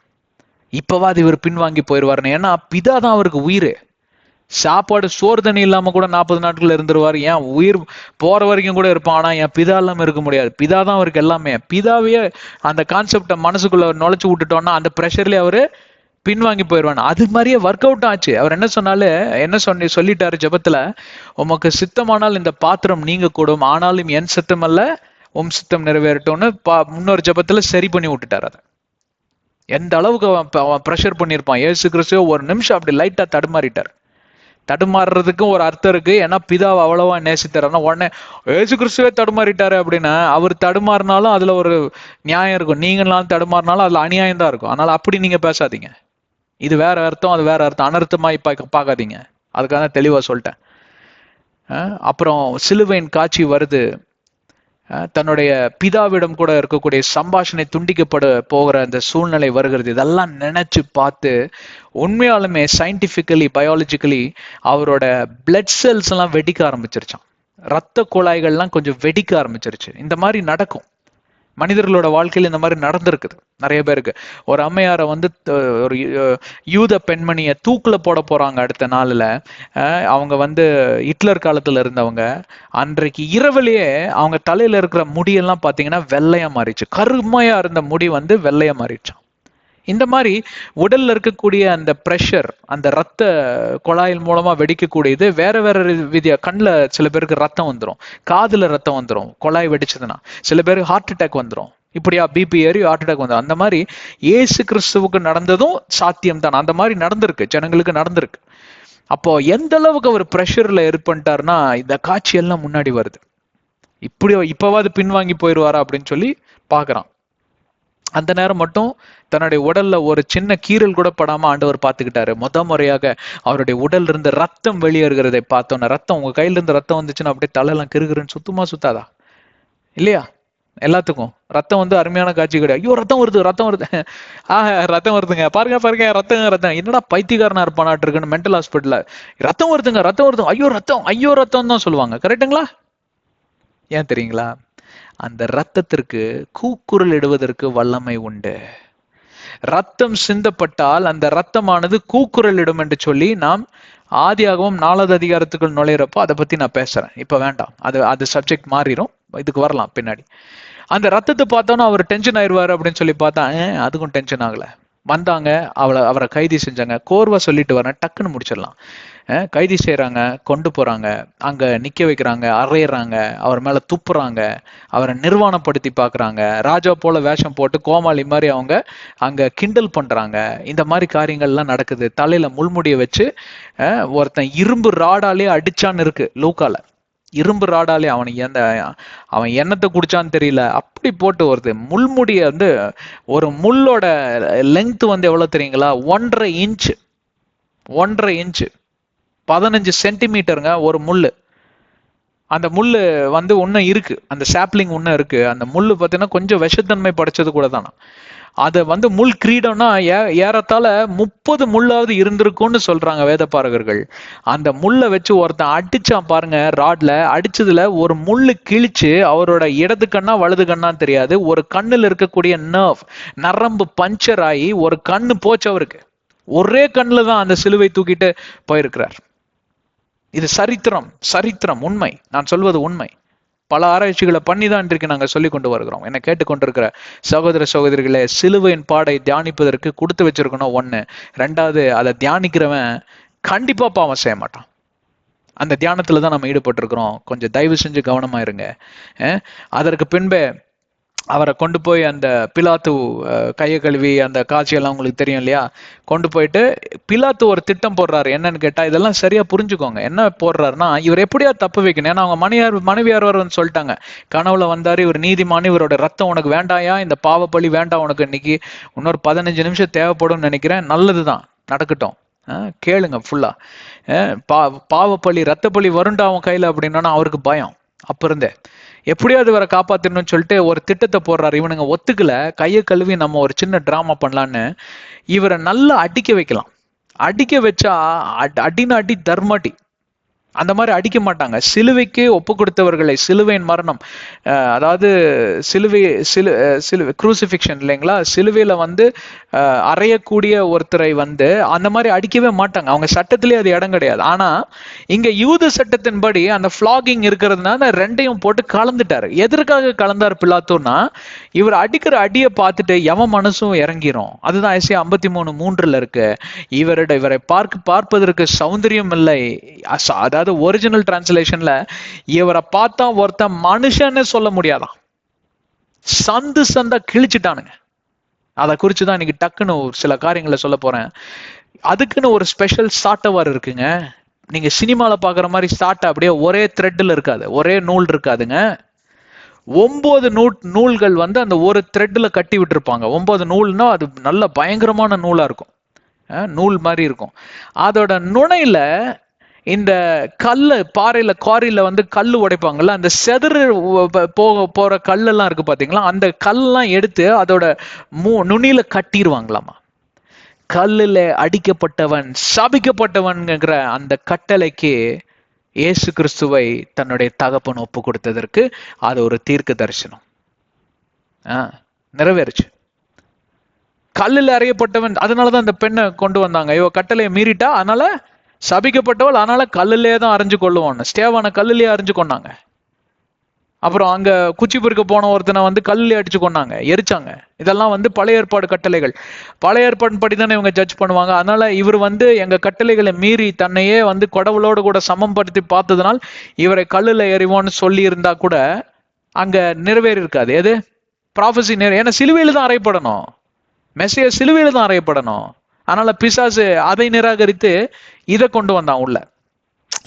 இப்பவாது இவர் பின்வாங்கி போயிடுவாருன்னு. ஏன்னா பிதா தான் அவருக்கு உயிர். சாப்பாடு சோறு தண்ணி இல்லாம கூட 40 நாட்கள் இருந்துருவாரு. ஏன் உயிர் போற வரைக்கும் கூட இருப்பான். ஆனா என் பிதா இல்லாம இருக்க முடியாது. பிதா தான் அவருக்கு எல்லாமே. பிதாவையே அந்த கான்செப்டை மனசுக்குள்ள நுழைச்சு விட்டுட்டோம்னா அந்த பிரஷர்லயே அவரு பின்வாங்கி போயிடுவான். அது மாதிரியே ஒர்க் அவுட் ஆச்சு. அவர் என்ன சொல்லிட்டாரு ஜெபத்துல, உமக்கு சித்தமானால் இந்த பாத்திரம் நீங்க கூடும், ஆனாலும் என் சித்தம் அல்ல உம் சித்தம் நிறைவேறட்டும்னு முன்னொரு ஜெபத்துல சரி பண்ணி விட்டுட்டாரு. அதை எந்த அளவுக்கு அவன் ப்ரெஷர் பண்ணியிருப்பான். ஏசு கிறிஸ்துவ ஒரு நிமிஷம் அப்படி லைட்டா தடுமாறிட்டார். தடுமாறுறதுக்கும் ஒரு அர்த்தம் இருக்கு. ஏன்னா பிதாவை அவ்வளவா நேசித்தாருன்னா உடனே ஏசு கிறிஸ்துவே தடுமாறிட்டாரு அப்படின்னா அவர் தடுமாறினாலும் அதுல ஒரு நியாயம் இருக்கும். நீங்களாம் தடுமாறினாலும் அதுல அநியாயம் தான் இருக்கும். அதனால அப்படி நீங்க பேசாதீங்க. இது வேற அர்த்தம், அது வேற அர்த்தம். அனர்த்தமாய் பார்க்காதீங்க. அதுக்காக தெளிவா சொல்லிட்டேன். அப்புறம் சிலுவையின் காட்சி வருது. தன்னுடைய பிதாவிடம் கூட இருக்கக்கூடிய சம்பாஷணை துண்டிக்கப்பட போகிற அந்த சூழ்நிலை வருகிறது. இதெல்லாம் நினைச்சு பார்த்து உண்மையாலுமே சயின்டிபிக்கலி பயாலஜிக்கலி அவரோட பிளட் செல்ஸ் எல்லாம் வெடிக்க ஆரம்பிச்சிருச்சான். ரத்த குழாய்கள்லாம் கொஞ்சம் வெடிக்க ஆரம்பிச்சிருச்சு. இந்த மாதிரி நடக்கும் மனிதர்களோட வாழ்க்கையில். இந்த மாதிரி நடந்திருக்குது நிறைய பேருக்கு. ஒரு அம்மையாரை ஒரு யூத பெண்மணியை தூக்குல போட போறாங்க அடுத்த நாள்ல. அவங்க ஹிட்லர் காலத்துல இருந்தவங்க. அன்றைக்கு இரவுலயே அவங்க தலையில இருக்கிற முடியெல்லாம் பாத்தீங்கன்னா வெள்ளையா மாறிடுச்சு. கருமையா இருந்த முடி வெள்ளையா மாறிடுச்சான். இந்த மாதிரி உடல்ல இருக்கக்கூடிய அந்த பிரஷர், அந்த ரத்த குழாயில் மூலமா வெடிக்கக்கூடியது வேற வேற விதியா. கண்ணுல சில பேருக்கு ரத்தம் வந்துடும், காதுல ரத்தம் வந்துடும் குழாய் வெடிச்சதுன்னா. சில பேருக்கு ஹார்ட் அட்டாக் வந்துடும். இப்படியா பிபி ஏறி ஹார்ட் அட்டாக் வந்துடும். அந்த மாதிரி ஏசு கிறிஸ்துவுக்கு நடந்ததும் சாத்தியம் தான். அந்த மாதிரி நடந்திருக்கு, ஜனங்களுக்கு நடந்திருக்கு. அப்போ எந்த அளவுக்கு அவர் பிரஷர்ல பண்ணிட்டாருன்னா இந்த காட்சி எல்லாம் முன்னாடி வருது. இப்பவாது பின்வாங்கி போயிடுவாரா அப்படின்னு சொல்லி பாக்குறான். அந்த நேரம் மட்டும் தன்னுடைய உடல்ல ஒரு சின்ன கீரல் கூட படாம ஆண்டவர் பார்த்துக்கிட்டாரு. முறையாக அவருடைய உடல்ல இருந்து ரத்தம் வெளியேறுகிறதை பார்த்தோன்னா, ரத்தம் உங்க கையில இருந்து ரத்தம் வந்துச்சுன்னா அப்படியே தலையெல்லாம் கிருகிருன்னு சுத்தாதா இல்லையா? எல்லாத்துக்கும் ரத்தம் அருமையான காட்சி கிடையாது. ஐயோ ரத்தம் வருது ரத்தம் வருதுங்க, பாருங்க ரத்தம். என்னடா பைத்தியக்காரனா இருப்பானாட்டு இருக்குன்னு மென்டல் ஹாஸ்பிட்டல்ல ரத்தம் வருதுங்க, ஐயோ ரத்தம் தான் சொல்லுவாங்க. கரெக்டுங்களா? ஏன் தெரியுங்களா? அந்த ரத்தத்திற்கு கூக்குரல் இடுவதற்கு வல்லமை உண்டு. ரத்தம் சிந்தப்பட்டால் அந்த ரத்தமானது கூக்குரல் இடும் என்று சொல்லி நாம் ஆதியாகமம் 4வது அதிகாரத்துக்குள் நுழையிறப்போ அதை பத்தி நான் பேசுறேன். இப்ப வேண்டாம், அது சப்ஜெக்ட் மாறிடும். இதுக்கு வரலாம் பின்னாடி. அந்த ரத்தத்தை பார்த்தோன்னா அவர் டென்ஷன் ஆயிடுவாரு அப்படின்னு சொல்லி பார்த்தா அதுக்கும் டென்ஷன் ஆகல. வந்தாங்க, அவரை கைது செஞ்சாங்க. கோர்வா சொல்லிட்டு வரேன், டக்குன்னு முடிச்சிடலாம். கைது செய்யறாங்க, கொண்டு போறாங்க, அங்க நிக்க வைக்கிறாங்க, அறையிறாங்க, அவர் மேல துப்புறாங்க, அவரை நிர்வாணப்படுத்தி பாக்குறாங்க, ராஜா போல வேஷம் போட்டு கோமாளி மாதிரி அவங்க அங்க கிண்டல் பண்றாங்க. இந்த மாதிரி காரியங்கள்லாம் நடக்குது. தலையில முள்முடிய வச்சு ஒருத்தன் இரும்பு ராடாலே அடிச்சான்னு இருக்கு லூக்கால. இரும்பு ராடாலே அவனுக்கு அவன் எண்ணத்தை குடிச்சான்னு தெரியல, அப்படி போட்டு வருது. முள்முடிய வந்து ஒரு முள்ளோட லெங்த் வந்து எவ்வளவு தெரியுங்களா? 1.5 இன்ச். 1.5 இன்ச், 15 சென்டிமீட்டருங்க ஒரு முள்ளு. அந்த முள்ளு வந்து இன்னும் இருக்கு, அந்த சாப்லிங் இன்னும் இருக்கு. அந்த முள்ளு பார்த்தீங்கன்னா கொஞ்சம் விஷத்தன்மை படைச்சது கூட தானே. அதை வந்து முள் கிரீடம்னா ஏறத்தாழ 30 முள்ளாவது இருந்திருக்கும்னு சொல்றாங்க வேதபாரகர்கள். அந்த முள்ளை வச்சு ஒருத்தன் அடிச்சான் பாருங்க, ராட்ல அடிச்சதுல ஒரு முள்ளு கிழிச்சு அவரோட இடது கண்ணா வலது கண்ணான்னு தெரியாது, ஒரு கண்ணுல இருக்கக்கூடிய நரம்பு பஞ்சர் ஆகி ஒரு கண்ணு போச்சு அவருக்கு. ஒரே கண்ணுல தான் அந்த சிலுவை தூக்கிட்டு போயிருக்கிறார். இது சரித்திரம், சரித்திரம், உண்மை. நான் சொல்வது உண்மை. பல ஆராய்ச்சிகளை பண்ணி தான் இன்றைக்கு நாங்கள் சொல்லி கொண்டு வருகிறோம். என்னை கேட்டுக்கொண்டிருக்கிற சகோதர சகோதரிகளே, சிலுவையின் பாடை தியானிப்பதற்கு கொடுத்து வச்சிருக்கணும் ஒண்ணு. ரெண்டாவது, அதை தியானிக்கிறவன் கண்டிப்பா பாவம் செய்ய மாட்டான். அந்த தியானத்துல தான் நம்ம ஈடுபட்டிருக்கிறோம். கொஞ்சம் தயவு செஞ்சு கவனமா இருங்க. அதற்கு பின்பே அவரை கொண்டு போய் அந்த பிலாத்து கையை கழுவி அந்த காட்சியெல்லாம் உங்களுக்கு தெரியும் இல்லையா? கொண்டு போயிட்டு பிலாத்து ஒரு திட்டம் போடுறாரு. என்னன்னு கேட்டா, இதெல்லாம் சரியா புரிஞ்சுக்கோங்க. என்ன போடுறாருன்னா, இவர் எப்படியா தப்பு வைக்கணும். ஏன்னா அவங்க மனைவியார் வந்து சொல்லிட்டாங்க, கனவுல வந்தாரு, இவர் நீதிமானி, இவரோட ரத்தம் உனக்கு வேண்டாயா, இந்த பாவப்பழி வேண்டாம் உனக்கு, இன்னைக்கு இன்னொரு 15 நிமிஷம் தேவைப்படும் நினைக்கிறேன், நல்லதுதான் நடக்கட்டும், கேளுங்க ஃபுல்லா. பாவப்பழி ரத்தப்பழி வருண்டா அவன் கையில அப்படின்னா அவருக்கு பயம். அப்ப இருந்தே எப்படியாவது இவரை காப்பாத்தணும்னு சொல்லிட்டு ஒரு திட்டத்தை போடுறாரு. இவனுங்க ஒத்துக்கல. கையை கழுவி நம்ம ஒரு சின்ன டிராமா பண்ணலான்னு இவரை நல்லா அடிக்க வைக்கலாம். அடிக்க வச்சா அடின அடி தர்மாட்டி. அந்த மாதிரி அடிக்க மாட்டாங்க. சிலுவைக்கு ஒப்பு கொடுத்தவர்களை, சிலுவையின் மரணம், அதாவது சிலுவை குரூசிஃபிக்ஷன் இல்லைங்களா, சிலுவையில வந்து அறையக்கூடிய ஒருத்தரை வந்து அந்த மாதிரி அடிக்கவே மாட்டாங்க. அவங்க சட்டத்திலே அது இடம் கிடையாது. ஆனா இங்க யூத சட்டத்தின்படி அந்த ஃபிளாகிங் இருக்கிறதுனால ரெண்டையும் போட்டு கலந்துட்டாரு. எதற்காக கலந்தார் பிலாத்தோன்னா, இவர் அடிக்கிற அடியை பார்த்துட்டு எவன் மனசும் இறங்கிரும். அதுதான் ஐசியா 53:3 இருக்கு. இவரை பார்ப்பதற்கு சௌந்தரியம் இல்லை. அதாவது ஒரிஜினல் டிரான்ஸ்லேஷன்ல இவரை பார்த்தா ஒருத்தன் மனுஷன்னு சொல்ல முடியாதான், சந்து சந்தா கிழிச்சிட்டானுங்க. அதை குறிச்சுதான் இன்னைக்கு டக்குன்னு சில காரியங்களை சொல்ல போறேன். அதுக்குன்னு ஒரு ஸ்பெஷல் சாட்டவர் இருக்குங்க. நீங்க சினிமால பாக்குற மாதிரி சாட்டை அப்படியே ஒரே த்ரெட்ல இருக்காது, ஒரே நூல் இருக்காதுங்க. 9 நூல்கள் வந்து அந்த ஒரு த்ரெட்ல கட்டி விட்டுருப்பாங்க. 9 நூல்னா அது நல்ல பயங்கரமான நூலா இருக்கும், நூல் மாதிரி இருக்கும். அதோட நுனையில இந்த கல்லு, பாறையில குவாரியில வந்து கல்லு உடைப்பாங்கல்ல, அந்த செதறு போற கல்லெல்லாம் இருக்கு பாத்தீங்களா, அந்த கல்லாம் எடுத்து அதோட நுனியில கட்டிடுவாங்களாமா. கல்லுல அடிக்கப்பட்டவன் சபிக்கப்பட்டவன்ங்கிற அந்த கட்டளைக்கு இயேசு கிறிஸ்துவை தன்னுடைய தகப்பன் ஒப்பு கொடுத்ததற்கு அது ஒரு தீர்க்க தரிசனம் நிறைவேறுச்சு. கல்லுல அறையப்பட்டவன், அதனாலதான் அந்த பெண்ணை கொண்டு வந்தாங்க. இவ கட்டளையை மீறிட்டா, அதனால சபிக்கப்பட்டவள், அதனால கல்லுலே தான் அரைஞ்சு கொள்ளுவான். ஸ்டேவான கல்லுலயே அரைஞ்சு கொண்டாங்க. அப்புறம் அங்க குச்சி பொறுக்க போன ஒருத்தனை வந்து கல்லுல அடிச்சு கொண்டாங்க, எரிச்சாங்க. இதெல்லாம் வந்து பழைய ஏற்பாடு கட்டளைகள். பழைய ஏற்பாடு படி தானே இவங்க ஜட்ஜ் பண்ணுவாங்க. அதனால இவர் வந்து எங்க கட்டளைகளை மீறி தன்னையே வந்து கடவுளோடு கூட சமப்படுத்தி பார்த்ததுனால் இவரை கல்லுல எறிவோன்னு சொல்லி இருந்தா கூட அங்க நிறைவேறி இருக்காது. எது ப்ராஃபஸி ஏன்னா சிலுவையில தான் அறையப்படணும், மெஸ்ஸியா சிலுவையில தான் அறையப்படணும். அதனால பிசாசு அதை நிராகரித்து இதை கொண்டு வந்தான் உள்ள.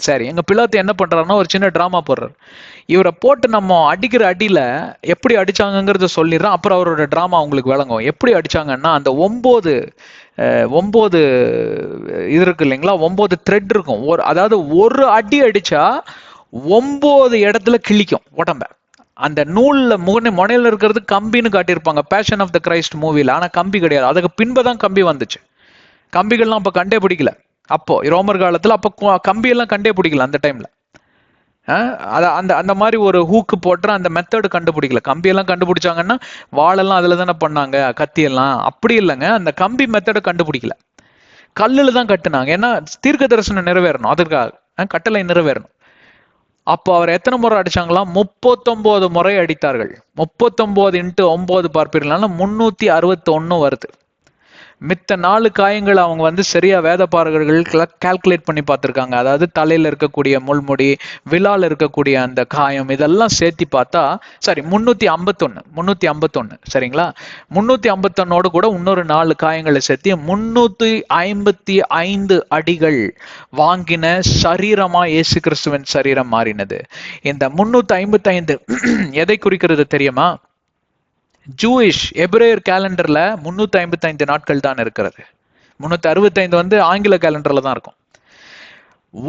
சரி, எங்க பிலாத்து என்ன பண்றாருன்னா ஒரு சின்ன டிராமா போடுறாரு. இவரை போட்டு நம்ம அடிக்கிற அடியில எப்படி அடிச்சாங்கிறத சொல்லிடுறான். அப்புறம் அவரோட டிராமா உங்களுக்கு விளங்கும். எப்படி அடிச்சாங்கன்னா, அந்த 9 இது இருக்கு இல்லைங்களா, 9 த்ரெட் இருக்கும். அதாவது ஒரு அடி அடிச்சா 9 இடத்துல கிழிக்கும் உடம்ப. அந்த நூல்ல முனையில இருக்கிறது கம்பின்னு காட்டியிருப்பாங்க பேஷன் ஆஃப் த கிரைஸ்ட் மூவில. ஆனா கம்பி கிடையாது, அதுக்கு பின்புதான் கம்பி வந்துச்சு. கம்பிகள்லாம் அப்ப கண்டே பிடிக்கல. அப்போ ரோமர் காலத்துல அப்ப கம்பியெல்லாம் கண்டே பிடிக்கல அந்த டைம்ல. அந்த மாதிரி ஒரு ஹூக்கு போட்டுற அந்த மெத்தடு கண்டுபிடிக்கல. கம்பியெல்லாம் கண்டுபிடிச்சாங்கன்னா வாழெல்லாம் அதுல தானே பண்ணாங்க, கத்தியெல்லாம். அப்படி இல்லைங்க, அந்த கம்பி மெத்தடை கண்டுபிடிக்கல. கல்லுல தான் கட்டுனாங்க. ஏன்னா தீர்க்க தரிசனம் நிறைவேறணும், அதற்காக கட்டளை நிறைவேறணும். அப்போ அவர் எத்தனை முறை அடிச்சாங்களாம்? 39 முறை அடித்தார்கள். 39 × 9 பார்ப்பீர்கள்னா 361 வருது. மித்த 4 காயங்கள் அவங்க வந்து சரியா வேதபாரகர்கள் கால்குலேட் பண்ணி பார்த்திருக்காங்க. அதாவது தலையில இருக்கக்கூடிய முள்முடி, விழால இருக்கக்கூடிய அந்த காயம், இதெல்லாம் சேர்த்தி பார்த்தா சாரி 351 சரிங்களா? 351 கூட இன்னொரு 4 காயங்களை சேர்த்து 355 அடிகள் வாங்கின சரீரமா இயேசு கிறிஸ்துவின் சரீரம் மாறினது. இந்த 355 எதை குறிக்கிறது தெரியுமா? ஜூயிஷ் எபிரேயர் கேலண்டர்ல 355 நாட்கள் தான் இருக்கிறது. 365 வந்து ஆங்கில கேலண்டர்ல தான் இருக்கும்.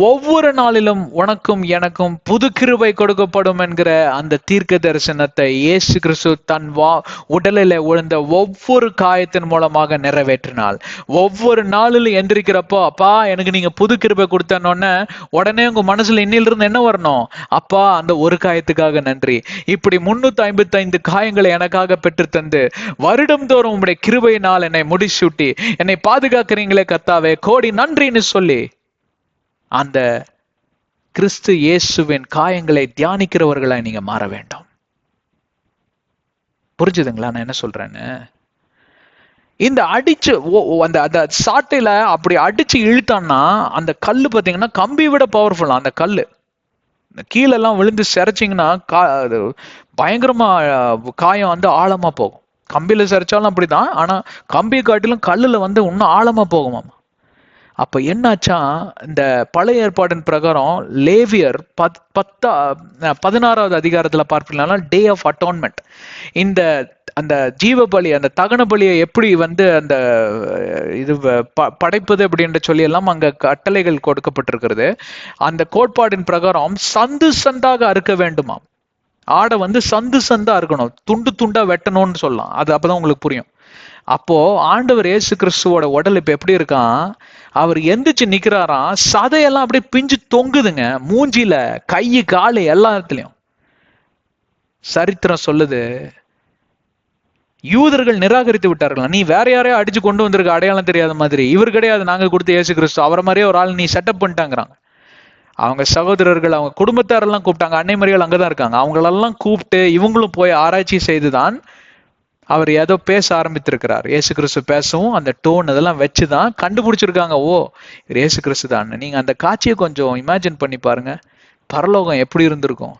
ஒவ்வொரு நாளிலும் உனக்கும் எனக்கும் புது கிருபை கொடுக்கப்படும் என்கிற அந்த தீர்க்க தரிசனத்தை இயேசு கிறிஸ்து தன் உடலில் விழுந்த ஒவ்வொரு காயத்தின் மூலமாக நிறைவேற்றினாள். ஒவ்வொரு நாளிலும் எந்திரிக்கிறப்போ, அப்பா எனக்கு நீங்க புது கிருபை கொடுத்தனோன்னு உடனே உங்க மனசுல இன்னிலிருந்து என்ன வரணும்? அப்பா அந்த ஒரு காயத்துக்காக நன்றி. இப்படி 355 காயங்களை எனக்காக பெற்று தந்து வருடம் தோறும் உங்களுடைய கிருபையினால் என்னை முடிசூட்டி என்னை பாதுகாக்கிறீங்களே கர்த்தாவே, கோடி நன்றின்னு சொல்லி அந்த கிறிஸ்து இயேசுவின் காயங்களை தியானிக்கிறவர்களாய் நீங்க மாற வேண்டும். புரிஞ்சுதுங்களா நான் என்ன சொல்றேன்னு? இந்த அடிச்சு அந்த சாட்டையில அப்படி அடிச்சு இழுத்தான்னா அந்த கல்லு பாத்தீங்கன்னா கம்பி விட பவர்ஃபுல்லா. அந்த கல்லு கீழெல்லாம் விழுந்து சிரைச்சிங்கன்னா பயங்கரமா காயம் வந்து ஆழமா போகும். கம்பியில சிரைச்சாலும் அப்படிதான், ஆனா கம்பியை காட்டிலும் கல்லுல வந்து இன்னும் ஆழமா போகுமாமா. அப்ப என்னாச்சா, இந்த பழைய ஏற்பாடின் பிரகாரம் லேவியர் 16வது அதிகாரத்துல பார்ப்பீங்கன்னா டே ஆஃப் அட்டோன்மெண்ட், இந்த அந்த ஜீவ பலி, அந்த தகன பலியை எப்படி வந்து அந்த இது படைப்பது அப்படின்ற சொல்லி எல்லாம் அங்க கட்டளைகள் கொடுக்கப்பட்டிருக்கிறது. அந்த கோட்பாடின் பிரகாரம் சந்து சந்தாக அறுக்க வேண்டுமாம். ஆடை வந்து சந்து சந்தா இருக்கணும், துண்டு துண்டா வெட்டணும்னு சொல்லலாம். அது அப்பதான் உங்களுக்கு புரியும். அப்போ ஆண்டவர் இயேசு கிறிஸ்துவோட உடல் இப்ப எப்படி இருக்கான்? அவர் எந்திரிச்சு நிக்கிறாராம், சதையெல்லாம் அப்படியே பிஞ்சு தொங்குதுங்க, மூஞ்சில கை காலு எல்லா இடத்துலயும். சரித்திரம் சொல்லுது, யூதர்கள் நிராகரித்து விட்டார்கள். நீ வேற யாரையோ அடிச்சு கொண்டு வந்திருக்க, அடையாளம் தெரியாத மாதிரி. இவர் கிடையாது நாங்க கொடுத்த இயேசு கிறிஸ்து, அவரை மாதிரியே ஒரு ஆள் நீ செட்டப் பண்ணிட்டாங்கிறாங்க. அவங்க சகோதரர்கள், அவங்க குடும்பத்தாரெல்லாம் கூப்பிட்டாங்க. அன்னை மரியாள் அங்கதான் இருக்காங்க. அவங்களெல்லாம் கூப்பிட்டு இவங்களும் போய் ஆராய்ச்சி செய்துதான் அவர் ஏதோ பேச ஆரம்பித்திருக்கிறார். இயேசு கிறிஸ்து பேசவும் அந்த டோன் அதெல்லாம் வச்சுதான் கண்டுபிடிச்சிருக்காங்க, ஓ இயேசு கிறிஸ்து தான். நீங்க அந்த காட்சியை கொஞ்சம் இமேஜின் பண்ணி பாருங்க. பரலோகம் எப்படி இருந்திருக்கும்?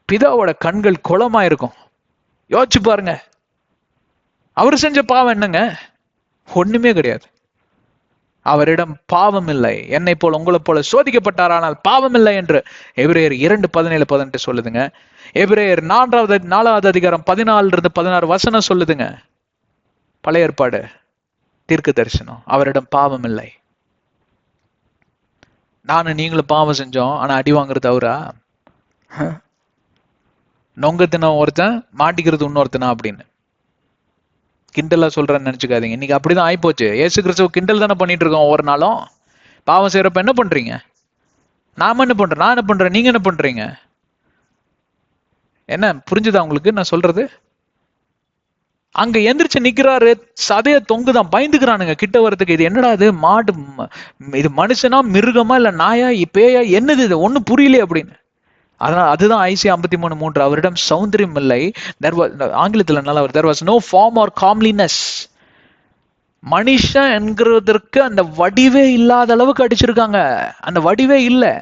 பிதாவோட கண்கள் குளமா இருக்கும். யோசிச்சு பாருங்க. அவர் செஞ்ச பாவம் என்னங்க? ஒண்ணுமே கிடையாது. அவரிடம் பாவம் இல்லை, என்னை போல உங்களை போல சோதிக்கப்பட்டார், ஆனால் பாவம் இல்லை என்று எபிரேயர் 2:17-18 சொல்லுதுங்க. எபிரேயர் 4வது அதிகாரம் 14-16 வசனம் சொல்லுதுங்க. பழைய ஏற்பாடு தீர்க்க தரிசனம், அவரிடம் பாவம் இல்லை. நானும் நீங்களும் பாவம் செஞ்சோம், ஆனா அடி வாங்குறது அவரா? நொங்கத்தின ஒருத்தன் மாட்டிக்கிறது இன்னொருத்தனா அப்படின்னு கிண்டலா சொல்றேன்னு நினைச்சுக்காதீங்க. இன்னைக்கு அப்படிதான் ஆயிப்போச்சு. இயேசு கிறிஸ்துவ கிண்டல் தானே பண்ணிட்டு இருக்கோம் ஒவ்வொரு நாளும். பாவம் செய்யறப்ப என்ன பண்றீங்க? நாம என்ன பண்றோம்? நான் என்ன பண்றேன்? நீங்க என்ன பண்றீங்க? என்ன புரிஞ்சுதா உங்களுக்கு நான் சொல்றது? அங்க எந்திரிச்சு நிக்கிறாரு, சதைய தொங்குதான், பயந்துக்கிறானுங்க கிட்ட வரதுக்கு. இது என்னடா இது? மாடு, இது மனுஷனா மிருகமா இல்ல நாயா பேயா என்னது இது? ஒண்ணு புரியலையே அப்படின்னு. அதனால அதுதான் ஐசியா 53:3, அவரிடம் சௌந்தரியம் இல்லை. ஆங்கிலத்துல நல்லா there was no form or comeliness. மனுஷன் என்கிறதற்கு அந்த வடிவே இல்லாத அளவுக்கு அடிச்சிருக்காங்க. அந்த வடிவே இல்லை.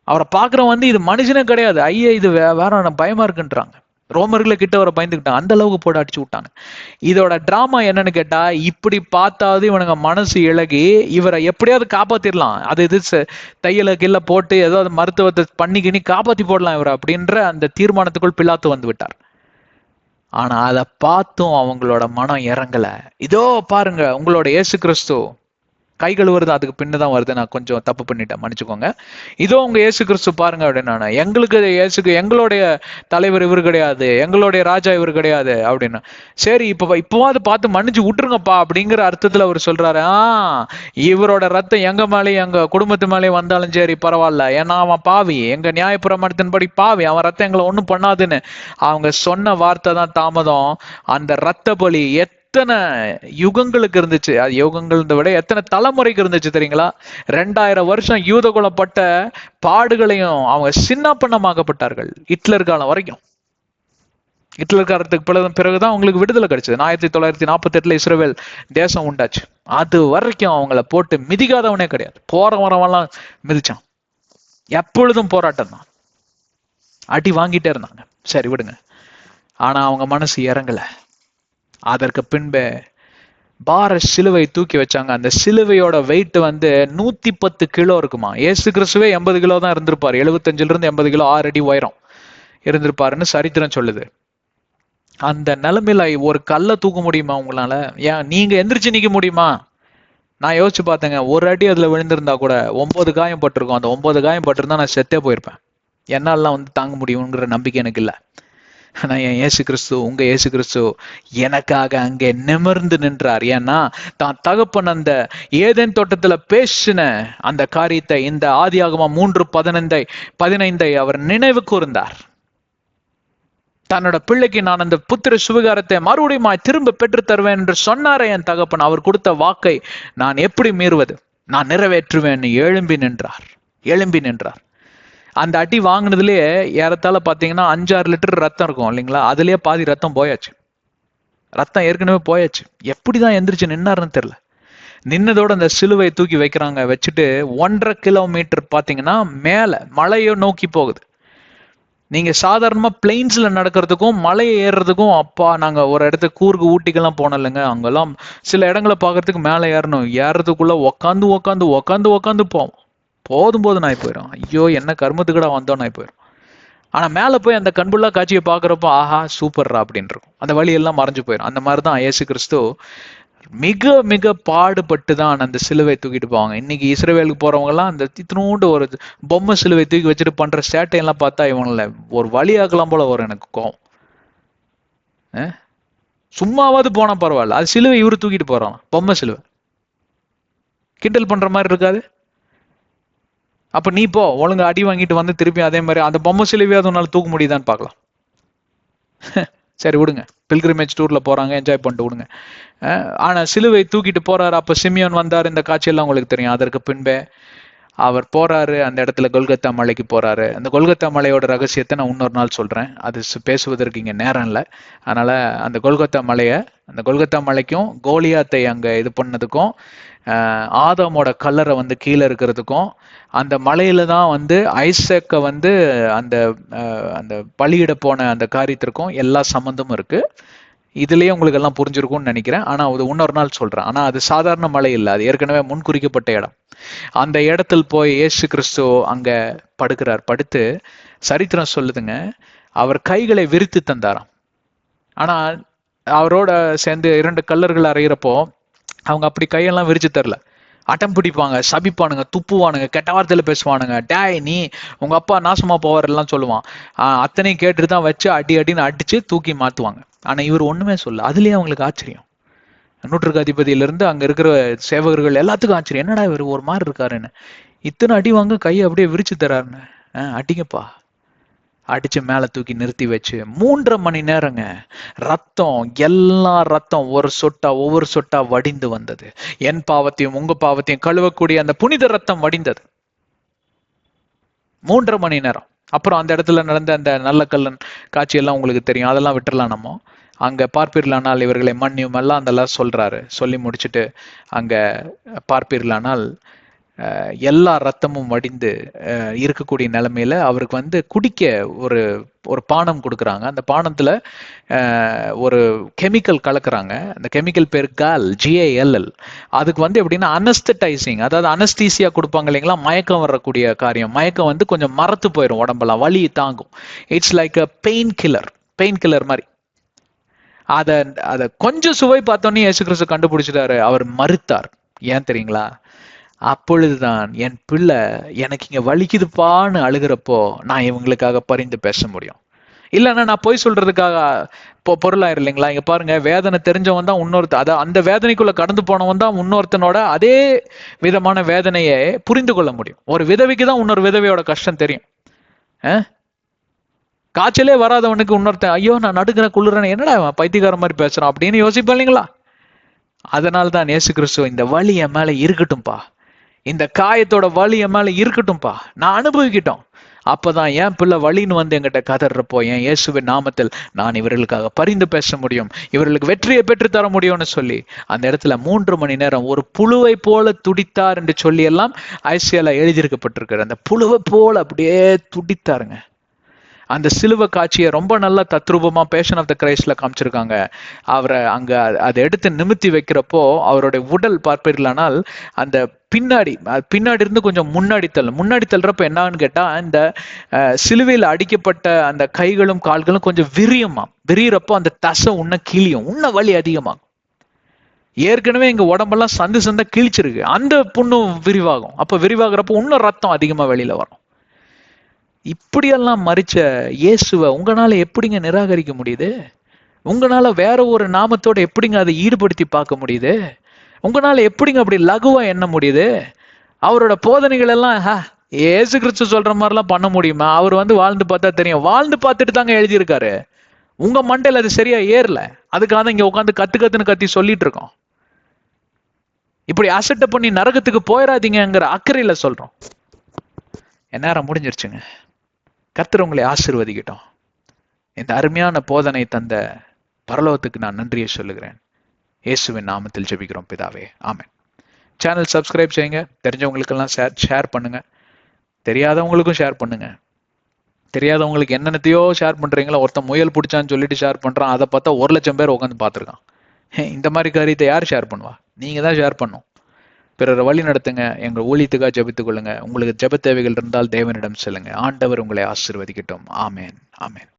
அவரை பாக்குறவன் வந்து இது மனுஷனே கிடையாது, ஐயா இது வேற பயமா இருக்குன்றாங்க. ரோமர்களை கிட்ட வர பயந்துக்கிட்டாங்க, அந்த அளவுக்கு போட்டு அடிச்சு விட்டாங்க. இதோட டிராமா என்னன்னு கேட்டா, இப்படி பார்த்தாவது இவனுங்க மனசு இழகி இவரை எப்படியாவது காப்பாத்திடலாம், அது இது தையல கீழே போட்டு ஏதாவது மருத்துவத்தை பண்ணிக்கினி காப்பாத்தி போடலாம் இவரை அப்படின்ற அந்த தீர்மானத்துக்குள் பிலாத்து வந்து விட்டார். ஆனா அதை பார்த்தும் அவங்களோட மனம் இறங்கல. இதோ பாருங்க உங்களோட இயேசு கிறிஸ்து கை கழுவுறது அதுக்கு பின்னதான் வருது, நான் கொஞ்சம் தப்பு பண்ணிட்டேன், மன்னிச்சுக்கோங்க. இதோ உங்க இயேசு கிறிஸ்து பாருங்க அப்படின்னு. எங்களுக்கு இயேசுக்கு எங்களுடைய தலைவர் இவர் கிடையாது, எங்களுடைய ராஜா இவர் கிடையாது அப்படின்னு. சரி இப்பவாது பார்த்து மன்னிச்சு விட்டுருங்கப்பா அப்படிங்கிற அர்த்தத்துல அவர் சொல்றாரு, இவரோட ரத்தம் எங்க மேலேயும் எங்க குடும்பத்து மேலேயும் வந்தாலும் சரி பரவாயில்ல, ஏன்னா அவன் பாவி, எங்க நியாயப்பிரமாணத்தின்படி பாவி, அவன் ரத்தம் எங்களை ஒண்ணும் பண்ணாதுன்னு அவங்க சொன்ன வார்த்தை தான் தாமதம். அந்த ரத்த பலி எத்தனை யுகங்களுக்கு இருந்துச்சு, அது யுகங்கள் விட எத்தனை தலைமுறைக்கு இருந்துச்சு தெரியுங்களா? 2000 வருஷம் யூத குலப்பட்ட பாடுகளையும் அவங்க சின்ன பண்ணமாக்கப்பட்டார்கள் ஹிட்லர் காலம் வரைக்கும். ஹிட்லர் காலத்துக்கு பிறகுதான் உங்களுக்கு விடுதலை கிடைச்சது. 1948 இஸ்ரேல் தேசம் உண்டாச்சு. அது வரைக்கும் அவங்கள போட்டு மிதிக்காதவனே கிடையாது. போற வரவெல்லாம் மிதிச்சான். எப்பொழுதும் போராட்டம் தான், அடி வாங்கிட்டே இருந்தாங்க. சரி விடுங்க. ஆனா அவங்க மனசு இறங்கல. அதற்கு பின்பு பார சிலுவை தூக்கி வச்சாங்க. அந்த சிலுவையோட வெயிட் 110 கிலோ இருக்குமா. ஏசு கிறிஸ்துவே 80 கிலோ தான் இருந்திருப்பாரு. 75 இருந்து 80 கிலோ, 6 அடி உயரம் இருந்திருப்பாருன்னு சரித்திரம் சொல்லுது. அந்த நிலைமையில ஒரு கல்லை தூக்க முடியுமா உங்களால? ஏன் நீங்க எந்திரிச்சு நிக்க முடியுமா? நான் யோசிச்சு பார்த்தேங்க. ஒரு அடி அதுல விழுந்திருந்தா கூட 9 காயம் பட்டிருக்கும். அந்த 9 காயம் பட்டிருந்தா நான் செத்தே போயிருப்பேன். என்னாலாம் தாங்க முடியுங்கிற நம்பிக்கை எனக்கு இல்லை. ஆனா என் இயேசு கிறிஸ்து, உங்க இயேசு கிறிஸ்து எனக்காக அங்கே நிமிர்ந்து நின்றார். ஏன்னா தான் தகப்பன் அந்த ஏதேன் தோட்டத்துல பேசின அந்த காரியத்தை இந்த ஆதியாகமம் 3:15 அவர் நினைவு கூர்ந்தார். தன்னோட பிள்ளைக்கு நான் அந்த புத்திர சுவிகாரத்தை மறுபடியும் திரும்ப பெற்று தருவேன் என்று சொன்னாரே என் தகப்பன். அவர் கொடுத்த வாக்கை நான் எப்படி மீறுவது? நான் நிறைவேற்றுவேன். எழும்பி நின்றார். அந்த அடி வாங்கினதுலயே ஏறத்தாழ பாத்தீங்கன்னா 5-6 லிட்டர் ரத்தம் இருக்கும் இல்லைங்களா? அதுலயே பாதி ரத்தம் போயாச்சு. ரத்தம் ஏற்கனவே போயாச்சு. எப்படிதான் எந்திரிச்சு நின்னாருன்னு தெரியல. நின்னதோட அந்த சிலுவை தூக்கி வைக்கிறாங்க. வச்சுட்டு 1.5 கிலோமீட்டர் பாத்தீங்கன்னா மேல மலையை நோக்கி போகுது. நீங்க சாதாரணமா பிளெயின்ஸ்ல நடக்கிறதுக்கும் மலையை ஏறுறதுக்கும், அப்பா நாங்க ஒரு இடத்துக்கு கூர்கு ஊட்டிக்கெல்லாம் போனோம் இல்லைங்க, அங்கெல்லாம் சில இடங்களை பாக்குறதுக்கு மேல ஏறதுக்குள்ள உக்காந்து போவோம். போதும் நாய் போயிடும். ஐயோ என்ன கர்மத்துக்குடா வந்தோம் நாய் போயிடும். ஆனா மேல போய் அந்த கண்புள்ளா காட்சியை பாக்குறப்போ ஆஹா சூப்பர்ரா அப்படின்னு இருக்கும். அந்த வழி எல்லாம் மறைஞ்சு போயிடும். அந்த மாதிரிதான் இயேசு கிறிஸ்து மிக மிக பாடுபட்டு தான் அந்த சிலுவை தூக்கிட்டு போவாங்க. இன்னைக்கு இஸ்ரவேலுக்கு போறவங்க எல்லாம் அந்த இத்தினூண்டு ஒரு பொம்மை சிலுவை தூக்கி வச்சுட்டு பண்ற சேட்டையெல்லாம் பார்த்தா இவங்கள ஒரு வழியாக்கலாம் போல வரும் எனக்கு கோவம். சும்மாவது போனா பரவாயில்ல, அது சிலுவை இவரு தூக்கிட்டு போறான். பொம்மை சிலுவை கிண்டல் பண்ற மாதிரி இருக்காது? அப்ப நீ போ ஒழுங்கு அடி வாங்கிட்டு திருப்பி அதே மாதிரி அந்த பொம்மை சிலுவையாவது உன்னால தூக்க முடியுதான்னு பார்க்கலாம். சரி விடுங்க, பில்கிரிமேஜ் டூர்ல போறாங்க, என்ஜாய் பண்ணிட்டு விடுங்க. ஆனா சிலுவை தூக்கிட்டு போறாரு. அப்ப சிமியோன் வந்தாரு. இந்த காட்சியெல்லாம் உங்களுக்கு தெரியும். அதற்கு பின்பே அவர் போறாரு, அந்த இடத்துல கொல்கத்தா மலைக்கு போறாரு. அந்த கொல்கத்தா மலையோட ரகசியத்தை நான் இன்னொரு நாள் சொல்றேன். அது பேசுவதற்கு இங்க நேரம் இல்லை. அதனால அந்த கொல்கத்தா மலைக்கும் கோலியாத்தை அங்க இது பண்ணதுக்கும், ஆதாமோட கல்லறை கீழே இருக்கிறதுக்கும், அந்த மலையில தான் ஐசக்க அந்த அந்த பலியிட போன அந்த காரியத்திற்கும் எல்லா சம்பந்தமும் இருக்கு. இதுலயே உங்களுக்கு எல்லாம் புரிஞ்சிருக்கும்னு நினைக்கிறேன். ஆனா அது இன்னொரு நாள் சொல்றேன். ஆனா அது சாதாரண மலை இல்லை, அது ஏற்கனவே முன்குறிக்கப்பட்ட இடம். அந்த இடத்தில் போய் இயேசு கிறிஸ்து அங்க படுக்கிறார். படுத்து சரித்திரம் சொல்லுதுங்க, அவர் கைகளை விரித்து தந்தாராம். ஆனா அவரோட சேர்ந்து 2 கல்லர்கள் அறையிறப்போ அவங்க அப்படி கையெல்லாம் விரிச்சு தரல. அடம் பிடிப்பாங்க, சபிப்பானுங்க, துப்புவானுங்க, கெட்ட வார்த்தையில பேசுவானுங்க. டேய் நீ உங்க அப்பா நாசமா போவார் எல்லாம் சொல்லுவான். அத்தனையும் கேட்டுட்டு தான் வச்சு அடின்னு அடிச்சு தூக்கி மாத்துவாங்க. ஆனா இவர் ஒண்ணுமே சொல்ல. அதுலயே அவங்களுக்கு ஆச்சரியம். நூற்றுக்கு அதிபதியிலிருந்து அங்க இருக்கிற சேவகர்கள் எல்லாத்துக்கும் ஆச்சரியம். என்னடா இவர் ஒரு மாதிரி இருக்காருன்னு. இத்தனை அடி வாங்க கையை அப்படியே விரிச்சு தராருன்னு. அடிங்கப்பா. அடிச்சு மேல தூக்கி நிறுத்தி வச்சு 3.5 மணி நேரங்க. எல்லா ரத்தம் ஒவ்வொரு சொட்டா வடிந்து வந்தது. என் பாவத்தையும் உங்க பாவத்தையும் கழுவக்கூடிய அந்த புனித ரத்தம் வடிந்தது. 3.5 மணி நேரம். அப்புறம் அந்த இடத்துல நடந்த அந்த நல்ல கல்லன் காட்சியெல்லாம் உங்களுக்கு தெரியும். அதெல்லாம் விட்டுறலாம். நம்ம அங்க பார்ப்பீர்களானால் இவர்களை மன்னியும் எல்லாம் அதெல்லாம் சொல்றாரு. சொல்லி முடிச்சுட்டு அங்க பார்ப்பீர்களானால் எல்லா ரத்தமும் வடிந்து இருக்கக்கூடிய நிலைமையில அவருக்கு குடிக்க ஒரு பானம் கொடுக்குறாங்க. அந்த பானத்துல ஒரு கெமிக்கல் கலக்குறாங்க. அந்த கெமிக்கல் பேர் GALL. அதுக்கு எப்படின்னா அனஸ்தடைசிங், அதாவது அனஸ்தீசியா கொடுப்பாங்க இல்லைங்களா, மயக்கம் வரக்கூடிய காரியம். மயக்கம் கொஞ்சம் மரத்து போயிடும், உடம்பெல்லாம் வலி தாங்கும். It's like a pain killer மாதிரி. அத கொஞ்சம் சுவை பார்த்தோன்னே இயேசு கிறிஸ்து கண்டுபிடிச்சிட்டாரு. அவர் மறுத்தார். ஏன் தெரியுங்களா? அப்பொழுதுதான் என் பிள்ளை எனக்கு இங்க வலிக்குதுப்பான்னு அழுகிறப்போ நான் இவங்களுக்காக பரிந்து பேச முடியும். இல்லைன்னா நான் போய் சொல்றதுக்காக பொருளாயிரு இல்லைங்களா? இங்க பாருங்க, வேதனை தெரிஞ்சவன் தான் அதான் அந்த வேதனைக்குள்ள கடந்து போனவன் தான் இன்னொருத்தனோட அதே விதமான வேதனையை புரிந்து கொள்ள முடியும். ஒரு விதவைக்கு தான் இன்னொரு விதவையோட கஷ்டம் தெரியும். காய்ச்சலே வராதவனுக்கு இன்னொருத்தன் ஐயோ நான் நடுக்கிற குளிரன், என்னடா பைத்தியக்கார மாதிரி பேசுறான் அப்படின்னு யோசிப்பா இல்லைங்களா? அதனால்தான் இயேசு கிறிஸ்து இந்த வலி என் மேல இருக்கட்டும்பா, இந்த காயத்தோட வலி என் மேல இருக்கட்டும்பா, நான் அனுபவிக்கிட்டோம். அப்பதான் என் பிள்ளை வழின்னு வந்து என்கிட்ட கதறப்போ என் இயேசுவின் நாமத்தில் நான் இவர்களுக்காக பரிந்து பேச முடியும், இவர்களுக்கு வெற்றியை பெற்று தர முடியும்னு சொல்லி அந்த இடத்துல 3 மணி நேரம் ஒரு புழுவை போல துடித்தார் என்று சொல்லி எல்லாம் ஐசியால எழுதியிருக்கப்பட்டிருக்காரு. அந்த புழுவை போல அப்படியே துடித்தாருங்க. அந்த சிலுவை காட்சியை ரொம்ப நல்லா தத்ரூபமா பேஷன் ஆஃப் த கிரைஸ்ட்ல காமிச்சிருக்காங்க. அவரை அங்க அதை எடுத்து நிமித்தி வைக்கிறப்போ அவருடைய உடல் பார்ப்பீர்களானால் அந்த பின்னாடி இருந்து கொஞ்சம் முன்னாடி தள்ளுறப்ப என்னான்னு கேட்டா இந்த சிலுவையில் அடிக்கப்பட்ட அந்த கைகளும் கால்களும் கொஞ்சம் விரியறப்போ அந்த தசை உன்ன கிளியும் உன்ன வலி அதிகமாகும். ஏற்கனவே எங்க உடம்பெல்லாம் சந்தா கிழிச்சிருக்கு, அந்த புண்ணும் விரிவாகும். அப்ப விரிவாகிறப்போ இன்னும் ரத்தம் அதிகமா வெளியில வரும். இப்படியெல்லாம் மறிச்ச இயேசுவை உங்களால எப்படிங்க நிராகரிக்க முடியுது? உங்களால வேற ஒரு நாமத்தோட எப்படிங்க அதை ஈடுபடுத்தி பார்க்க முடியுது? உங்களால எப்படிங்க அப்படி லகுவா எண்ண முடியுது? அவரோட போதனைகள் எல்லாம் ஏசு கிறிஸ்து சொல்ற மாதிரிலாம் பண்ண முடியுமா? அவர் வாழ்ந்து பார்த்தா தெரியும். வாழ்ந்து பார்த்துட்டு தாங்க எழுதியிருக்காரு. உங்க மண்டையில அது சரியா ஏறல, அதுக்காக தான் இங்க உட்காந்து கத்துன்னு கத்தி சொல்லிட்டு இருக்கோம். இப்படி அசட்டை பண்ணி நரகத்துக்கு போயிடாதீங்கிற அக்கறையில சொல்றோம். என் நேரம் முடிஞ்சிருச்சுங்க. கர்த்தர் உங்களை ஆசீர்வதிக்கட்டும். இந்த அருமையான போதனை தந்த பரலோகத்துக்கு நான் நன்றியை சொல்லுகிறேன். இயேசுவின் நாமத்தில் ஜெபிக்கிறோம் பிதாவே, ஆமென். சேனல் சப்ஸ்கிரைப் செய்யுங்க. தெரிஞ்சவங்களுக்கெல்லாம் ஷேர் பண்ணுங்க. தெரியாதவங்களுக்கும் ஷேர் பண்ணுங்க. தெரியாதவங்களுக்கு என்னென்னத்தையோ ஷேர் பண்றீங்களா? ஒருத்தன் முயல் பிடிச்சான்னு சொல்லிட்டு ஷேர் பண்றான், அதை பார்த்தா 1,00,000 பேர் உட்காந்து பார்த்துருக்கான். இந்த மாதிரி காரியத்தை யார் ஷேர் பண்ணுவா? நீங்க தான் ஷேர் பண்ணும். பிறரை வழி நடத்துங்க. எங்கள் ஊழியத்துக்காக ஜெபித்துக் கொள்ளுங்க. உங்களுக்கு ஜெப தேவைகள் இருந்தால் தேவனிடம் செல்லுங்க. ஆண்டவர் உங்களை ஆசீர்வதிக்கட்டும். ஆமேன், ஆமேன்.